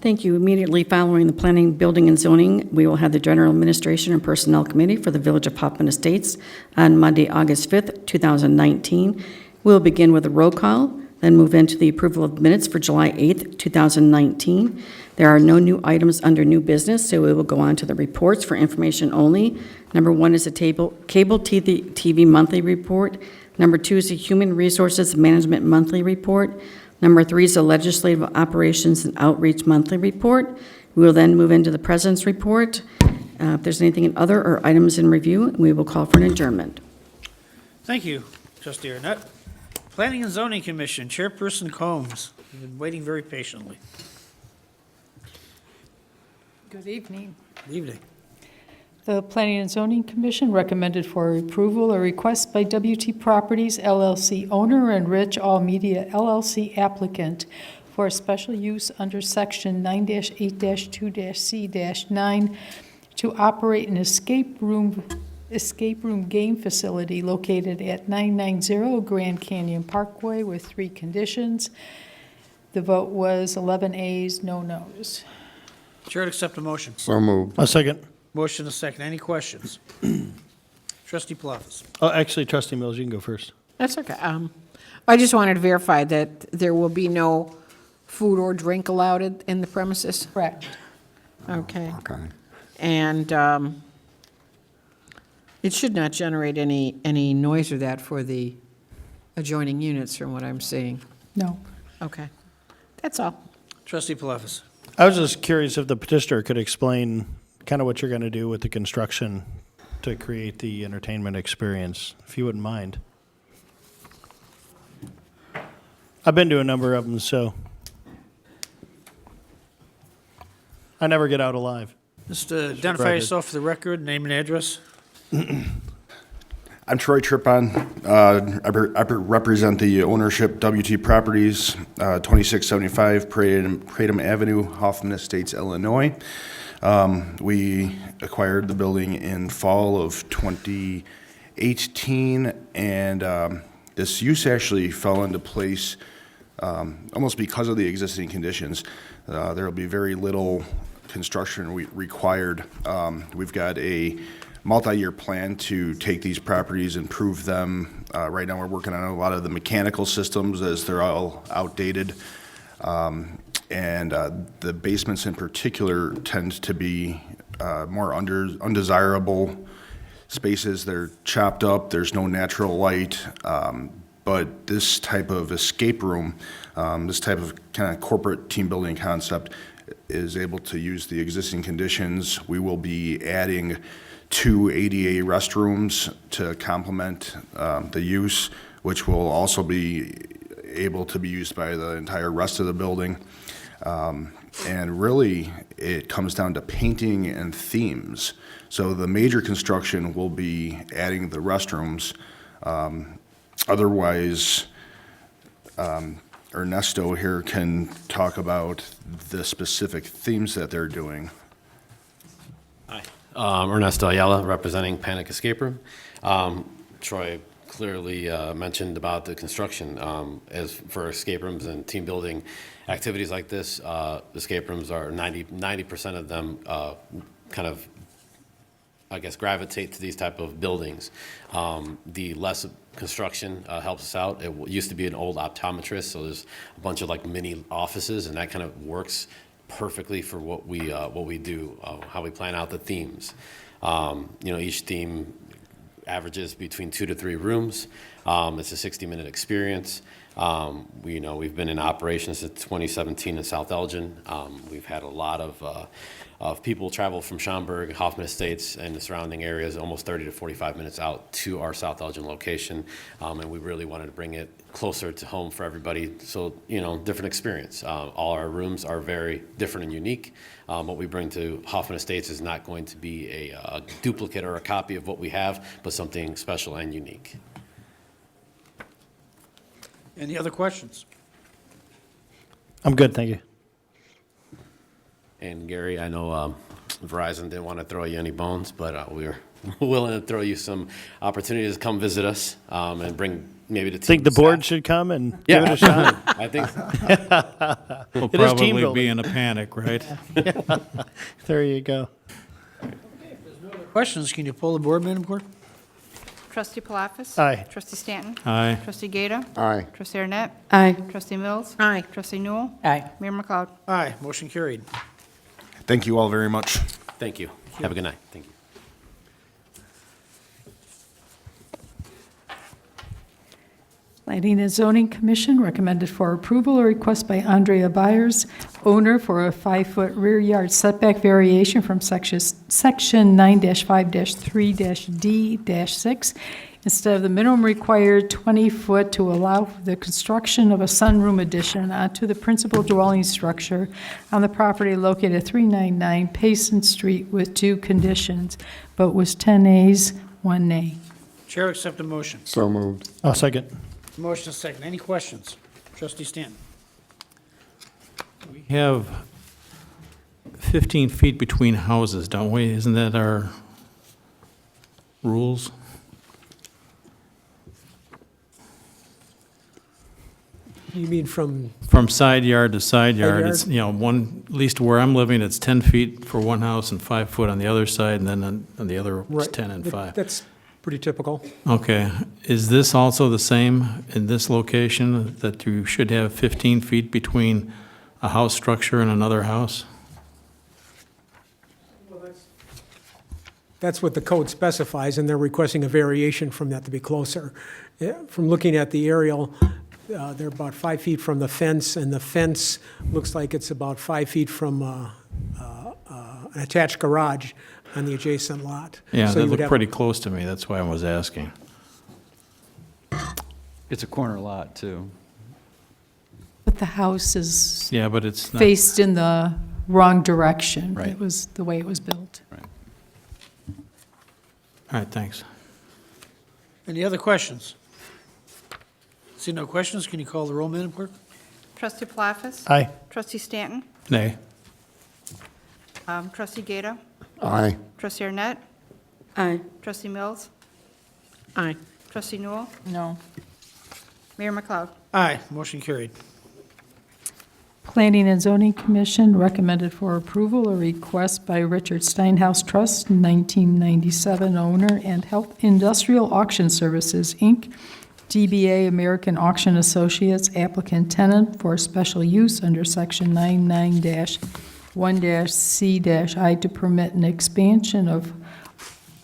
Thank you. Immediately following the Planning, Building, and Zoning, we will have the General Administration and Personnel Committee for the Village of Hoffman Estates on Monday, August 5th, 2019. We'll begin with a roll call, then move into the approval of minutes for July 8th, 2019. There are no new items under new business, so we will go on to the reports for information only. Number 1 is a cable TV monthly report. Number 2 is a Human Resources Management monthly report. Number 3 is a Legislative Operations and Outreach monthly report. We will then move into the President's report. If there's anything in other or items in review, we will call for an adjournment.
Thank you, Trustee Arnett. Planning and Zoning Commission, Chairperson Combs. You've been waiting very patiently.
Good evening.
Good evening.
The Planning and Zoning Commission recommended for approval a request by WT Properties LLC owner and Rich All Media LLC applicant for a special use under Section 9-8-2-C-9 to operate an escape room game facility located at 990 Grand Canyon Parkway with 3 conditions. The vote was 11 ayes, no noes.
Chair to accept a motion.
So moved.
A second.
Motion a second. Any questions? Trustee Palafis.
Oh, actually, Trustee Mills, you can go first.
That's okay. I just wanted to verify that there will be no food or drink allowed in the premises?
Correct.
Okay.
Okay.
And It should not generate any noise or that for the adjoining units from what I'm seeing.
No.
Okay. That's all.
Trustee Palafis.
I was just curious if the petitioner could explain kind of what you're going to do with the construction to create the entertainment experience, if you wouldn't mind. I've been to a number of them, so I never get out alive.
Just identify
Record.
yourself for the record, name and address.
I'm Troy Trippon. I represent the ownership WT Properties, 2675 Pratum Avenue, Hoffman Estates, Illinois. We acquired the building in fall of 2018, and this use actually fell into place almost because of the existing conditions. There will be very little construction required. We've got a multi-year plan to take these properties, improve them. Right now, we're working on a lot of the mechanical systems as they're all outdated. And the basements in particular tend to be more undesirable spaces. They're chopped up, there's no natural light. But this type of escape room, this type of kind of corporate team building concept is able to use the existing conditions. We will be adding 2 ADA restrooms to complement the use, which will also be able to be used by the entire rest of the building. And really, it comes down to painting and themes. So the major construction will be adding the restrooms. Otherwise, Ernesto here can talk about the specific themes that they're doing.
Hi, Ernesto Ayala, representing Panic Escape Room. Troy clearly mentioned about the construction. As for escape rooms and team building activities like this, escape rooms are 90% of them kind of, I guess, gravitate to these type of buildings. The less construction helps us out. It used to be an old optometrist, so there's a bunch of like mini offices, and that kind of works perfectly for what we do, how we plan out the themes. Each theme averages between 2 to 3 rooms. It's a 60-minute experience. We've been in operation since 2017 in South Elgin. We've had a lot of people travel from Schaumburg, Hoffman Estates, and the surrounding areas, almost 30 to 45 minutes out to our South Elgin location. And we really wanted to bring it closer to home for everybody. So, different experience. All our rooms are very different and unique. What we bring to Hoffman Estates is not going to be a duplicate or a copy of what we have, but something special and unique.
Any other questions?
I'm good, thank you.
And Gary, I know Verizon didn't want to throw you any bones, but we're willing to throw you some opportunities to come visit us and bring maybe the team.
Think the
staff.
board should come and give it a shot?
I think so.
We'll
It is team
probably
building.
be in a panic, right?
There you go.
Questions? Can you pull the board, Madam Clerk?
Trustee Palafis?
Aye.
Trustee Stanton?
Aye.
Trustee Gata?
Aye.
Trustee Arnett?
Aye.
Trustee Mills?
Aye.
Trustee Newell?
Aye.
Mayor McLeod?
Aye, motion carried.
Thank you all very much.
Thank you. Have a good night. Thank you.
Planning and Zoning Commission recommended for approval a request by Andrea Byers, owner, for a 5-foot rear yard setback variation from section 9-5-3-D-6 instead of the minimum required 20-foot to allow for the construction of a sunroom addition onto the principal dwelling structure on the property located at 399 Payson Street with 2 conditions. Vote was 10 ayes, 1 nay.
Chair accept a motion.
So moved.
I'll second.
Motion is second. Any questions? Trustee Stanton?
We have 15 feet between houses, don't we? Isn't that our rules?
You mean from,
From side yard to side yard,
yard?
it's, one, at least where I'm living, it's 10 feet for one house and 5 foot on the other side, and then on the other, it's
right?
10 and 5.
That's pretty typical.
Okay, is this also the same in this location, that you should have 15 feet between a house structure and another house?
that's what the code specifies, and they're requesting a variation from that to be closer. From looking at the aerial, they're about 5 feet from the fence, and the fence looks like it's about 5 feet from an attached garage on the adjacent lot.
Yeah,
So
they
you would
look
have-
pretty close to me, that's why I was asking.
It's a corner lot, too.
But the house is
Yeah, but it's not,
faced in the wrong direction.
Right.
It was the way it was built.
all right, thanks.
Any other questions? See no questions, can you call the roll, Madam Clerk?
Trustee Palafis?
Aye.
Trustee Stanton?
Nay.
Trustee Gata?
Aye.
Trustee Arnett?
Aye.
Trustee Mills?
Aye.
Trustee Newell?
No.
Mayor McLeod?
Aye, motion carried.
Planning and Zoning Commission recommended for approval a request by Richard Steinhaus Trust, 1997 owner, and Health Industrial Auction Services, Inc., DBA American Auction Associates, applicant tenant for special use under Section 99-1-C-I to permit an expansion of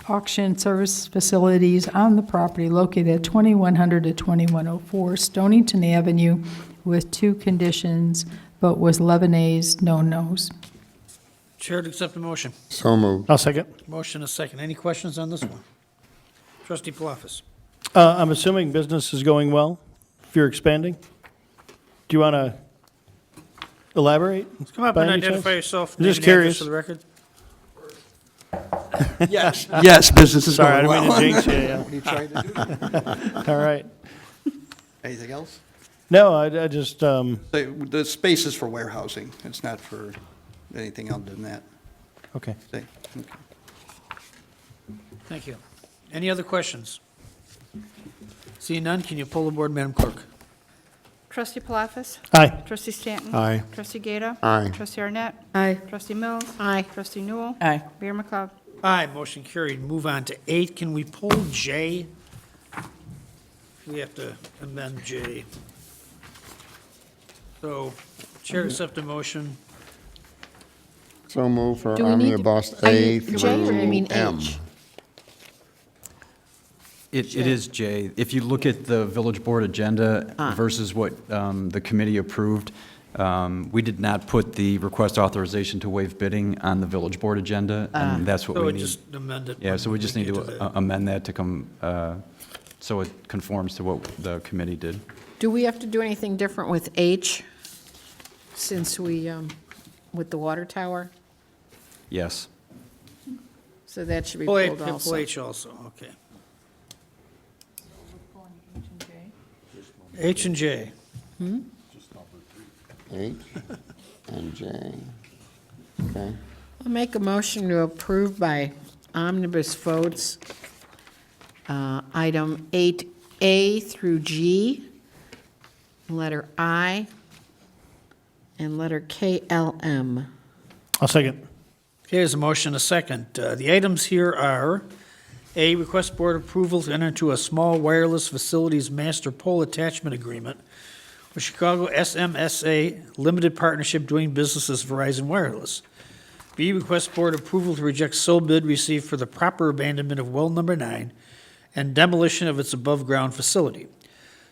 auction service facilities on the property located at 2100 to 2104 Stonington Avenue with 2 conditions, but with 11 A's, no no's.
Chair to accept the motion.
So moved.
I'll second.
Motion a second. Any questions on this one? Trustee Palafis?
I'm assuming business is going well, if you're expanding? Do you want to elaborate?
Come up
by
and
any chance?
identify yourself.
I'm
name
just
and address
curious.
For the record.
Yes, business is
Sorry, I
going
didn't mean
well.
to jinx you, yeah.
What are you trying to do?
All right.
Anything else?
No, I just,
The space is for warehousing. It's not for anything other than that.
okay.
Okay.
Thank you. Any other questions? Seeing none, can you pull the board, Madam Clerk?
Trustee Palafis?
Aye.
Trustee Stanton?
Aye.
Trustee Gata?
Aye.
Trustee Arnett?
Aye.
Trustee Mills?
Aye.
Trustee Newell?
Aye.
Mayor McLeod?
Aye, motion carried. Move on to 8. Can we pull J? We have to amend J. So, Chair to accept the motion.
So moved for
Do we need to-
omnibus
are
A
you J or do you mean
through M.
H?
It is J. If you look at the village board agenda versus what the committee approved, we did not put the request authorization to waive bidding on the village board agenda, and that's what
So
we
we
need.
just amend it.
Yeah, so we just need
get
to
the-
amend that to come, so it conforms to what the committee did.
Do we have to do anything different with H, since we, with the water tower?
Yes.
So that should be
Pull
pulled
H,
also.
pull H also, okay. H and J.
H and J. Okay.
I'll make a motion to approve by omnibus votes, item 8A through G, letter I, and letter KLM.
I'll second.
Okay, there's a motion, a second. The items here are, A, request board approval to enter into a small wireless facilities master pole attachment agreement with Chicago SMSA Limited Partnership doing business as Verizon Wireless. B, request board approval to reject sole bid received for the proper abandonment of well number 9 and demolition of its above-ground facility.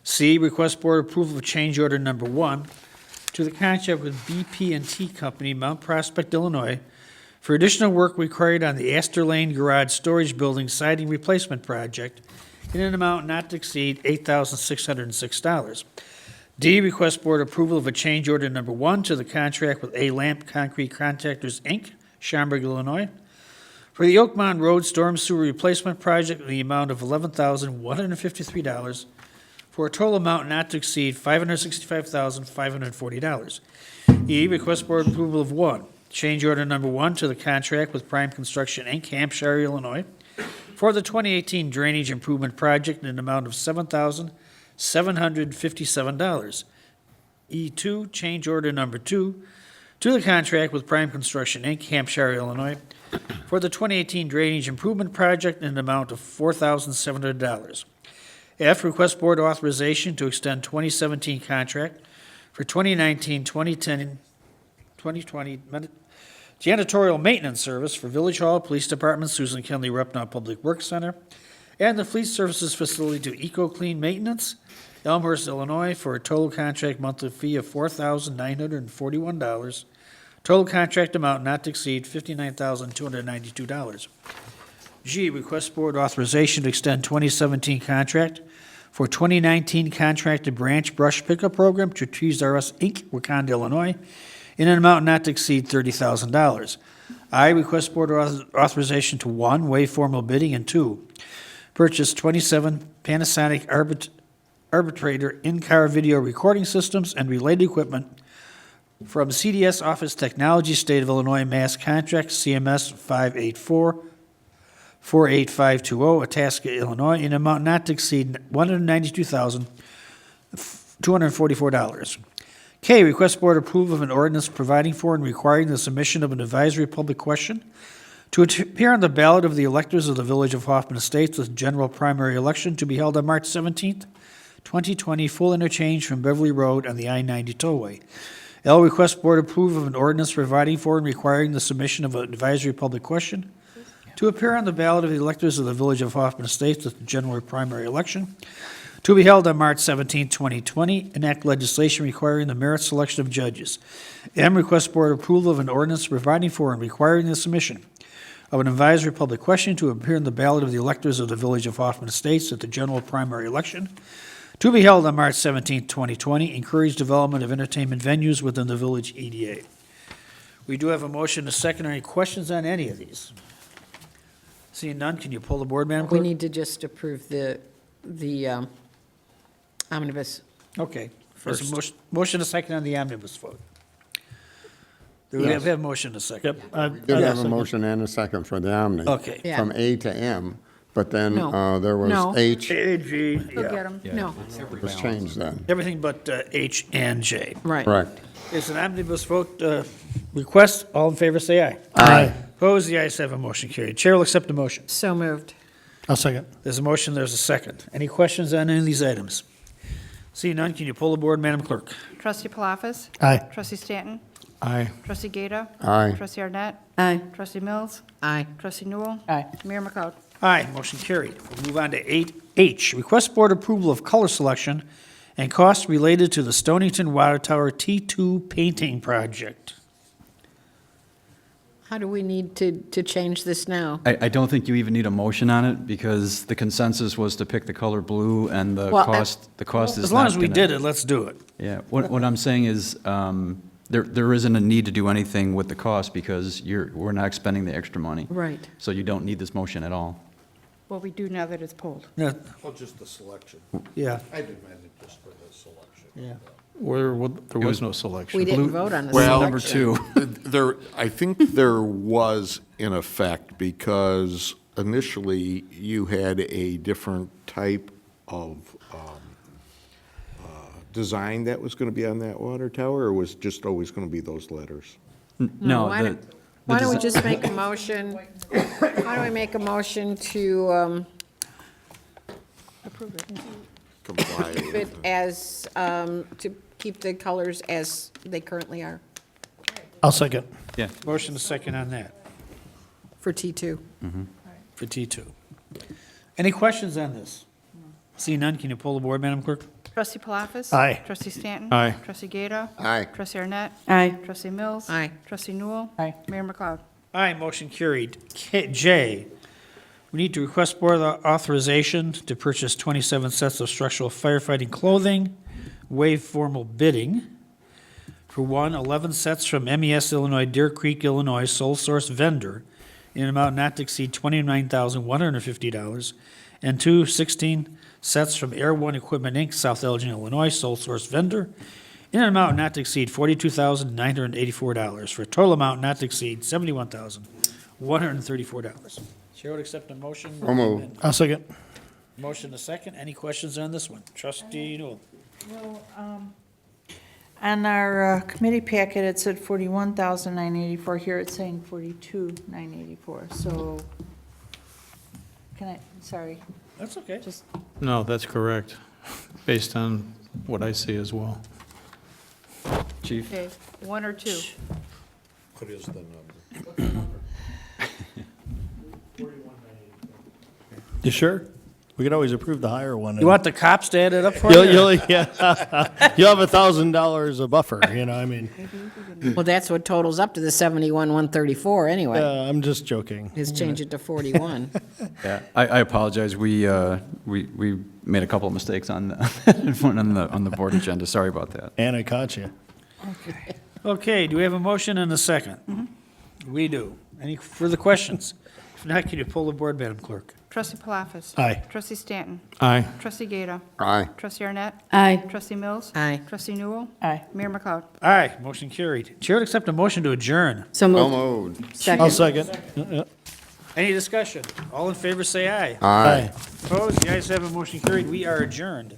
C, request board approval of change order number 1 to the contract with BP&T Company, Mount Prospect, Illinois, for additional work required on the Astor Lane Garage Storage Building siding replacement project in an amount not to exceed $8,606. D, request board approval of a change order number 1 to the contract with A-Lamp Concrete Contractors, Inc., Schaumburg, Illinois, for the Oakmont Road Storm Sewer Replacement Project in the amount of $11,153 for a total amount not to exceed $565,540. E, request board approval of 1, change order number 1 to the contract with Prime Construction, Inc., Hampshire, Illinois, for the 2018 Drainage Improvement Project in an amount of $7,757. E2, change order number 2 to the contract with Prime Construction, Inc., Hampshire, Illinois, for the 2018 Drainage Improvement Project in an amount of $4,700. F, request board authorization to extend 2017 contract for 2019-2020 Janitorial maintenance service for Village Hall, Police Department, Susan Kenley Repnaut Public Works Center, and the Fleet Services Facility to Eco Clean Maintenance, Elmhurst, Illinois, for a total contract monthly fee of $4,941. Total contract amount not to exceed $59,292. G, request board authorization to extend 2017 contract for 2019 contracted branch brush pickup program to Trees R Us Inc., Wakanda, Illinois, in an amount not to exceed $30,000. I, request board authorization to 1, waive formal bidding, and 2, purchase 27 Panasonic Arbitrator in-car video recording systems and related equipment from CDS Office Technology, State of Illinois, Mass Contract CMS 584-48520, Itasca, Illinois, in an amount not to exceed $192,244. K, request board approval of an ordinance providing for and requiring the submission of an advisory public question to appear on the ballot of the electors of the Village of Hoffman Estates with general primary election to be held on March 17th, 2020, full interchange from Beverly Road on the I-90 tollway. L, request board approve of an ordinance providing for and requiring the submission of an advisory public question to appear on the ballot of the electors of the Village of Hoffman Estates with the general primary election to be held on March 17, 2020, enact legislation requiring the merit selection of judges. M, request board approval of an ordinance providing for and requiring the submission of an advisory public question to appear on the ballot of the electors of the Village of Hoffman Estates at the general primary election to be held on March 17, 2020, encourage development of entertainment venues within the village EDA. We do have a motion, a second. Any questions on any of these? Seeing none, can you pull the board, Madam
We
Clerk?
need to just approve the omnibus.
Okay. There's a
First.
motion, a second on the omnibus vote. Do we have a motion, a second?
Yep.
We did have a motion and a second for the Omni.
Okay.
Yeah.
From A to M, but then
No.
there was
No.
H,
A, G,
Go
yeah.
get them.
No,
was changed then.
Everything but H and J.
right.
Correct.
It's an omnibus vote request. All in favor, say aye.
Aye.
Opposed, the ayes have a motion carried. Chair will accept the motion.
So moved.
I'll second.
There's a motion, there's a second. Any questions on any of these items? Seeing none, can you pull the board, Madam Clerk?
Trustee Palafis?
Aye.
Trustee Stanton?
Aye.
Trustee Gata?
Aye.
Trustee Arnett?
Aye.
Trustee Mills?
Aye.
Trustee Newell?
Aye.
Mayor McLeod?
Aye, motion carried. We'll move on to 8H, request board approval of color selection and costs related to the Stonington Water Tower T2 painting project.
How do we need to change this now?
I don't think you even need a motion on it, because the consensus was to pick the color blue, and the
Well,
cost is not
As long as we
gonna-
did it, let's do it.
Yeah, what I'm saying is, there isn't a need to do anything with the cost, because we're not expending the extra money.
Right.
So you don't need this motion at all.
Well, we do now that it's pulled.
Yeah,
Well, just the selection.
yeah.
I demanded just for the selection.
Yeah.
There was no selection.
We didn't vote on the
Well,
selection.
Number 2.
I think there was in effect, because initially you had a different type of design that was going to be on that water tower, or was just always going to be those letters?
No,
Why don't we just make a motion, why don't we make a motion to
Comply
keep it as, to keep the colors as they currently are
I'll second.
yeah.
Motion a second on that
for T2?
for T2. Any questions on this? Seeing none, can you pull the board, Madam Clerk?
Trustee Palafis?
Aye.
Trustee Stanton?
Aye.
Trustee Gata?
Aye.
Trustee Arnett?
Aye.
Trustee Mills?
Aye.
Trustee Newell?
Aye.
Mayor McLeod?
Aye, motion carried. J, we need to request board authorization to purchase 27 sets of structural firefighting clothing, waive formal bidding. For 1, 11 sets from MES Illinois, Deer Creek, Illinois, sole source vendor, in an amount not to exceed $29,150, and 2, 16 sets from Air One Equipment, Inc., South Elgin, Illinois, sole source vendor, in an amount not to exceed $42,984, for a total amount not to exceed $71,134. Chair would accept a motion.
So moved.
I'll second.
Motion a second. Any questions on this one? Trustee Newell.
Well, on our committee packet, it said 41,984. Here it's saying 42,984. So, sorry,
That's okay.
just,
No, that's correct, based on what I see as well.
Chief?
Okay, 1 or 2?
You sure? We could always approve the higher one.
You want the cops to add it up for
You'll,
you?
yeah. You'll have $1,000 a buffer, I mean,
Well, that's what totals up to the 71,134 anyway.
I'm just joking.
Just change it to 41.
Yeah, I apologize. We made a couple of mistakes on the, on the board agenda. Sorry about that.
And I caught you.
Okay, do we have a motion and a second? We do. Any further questions? If not, can you pull the board, Madam Clerk?
Trustee Palafis.
Aye.
Trustee Stanton.
Aye.
Trustee Gata.
Aye.
Trustee Arnett.
Aye.
Trustee Mills.
Aye.
Trustee Newell.
Aye.
Mayor McLeod.
Aye, motion carried. Chair would accept a motion to adjourn.
So
So
moved.
moved.
I'll
Second.
second.
Any discussion? All in favor, say aye.
Aye.
Opposed? The ayes have a motion carried. We are adjourned.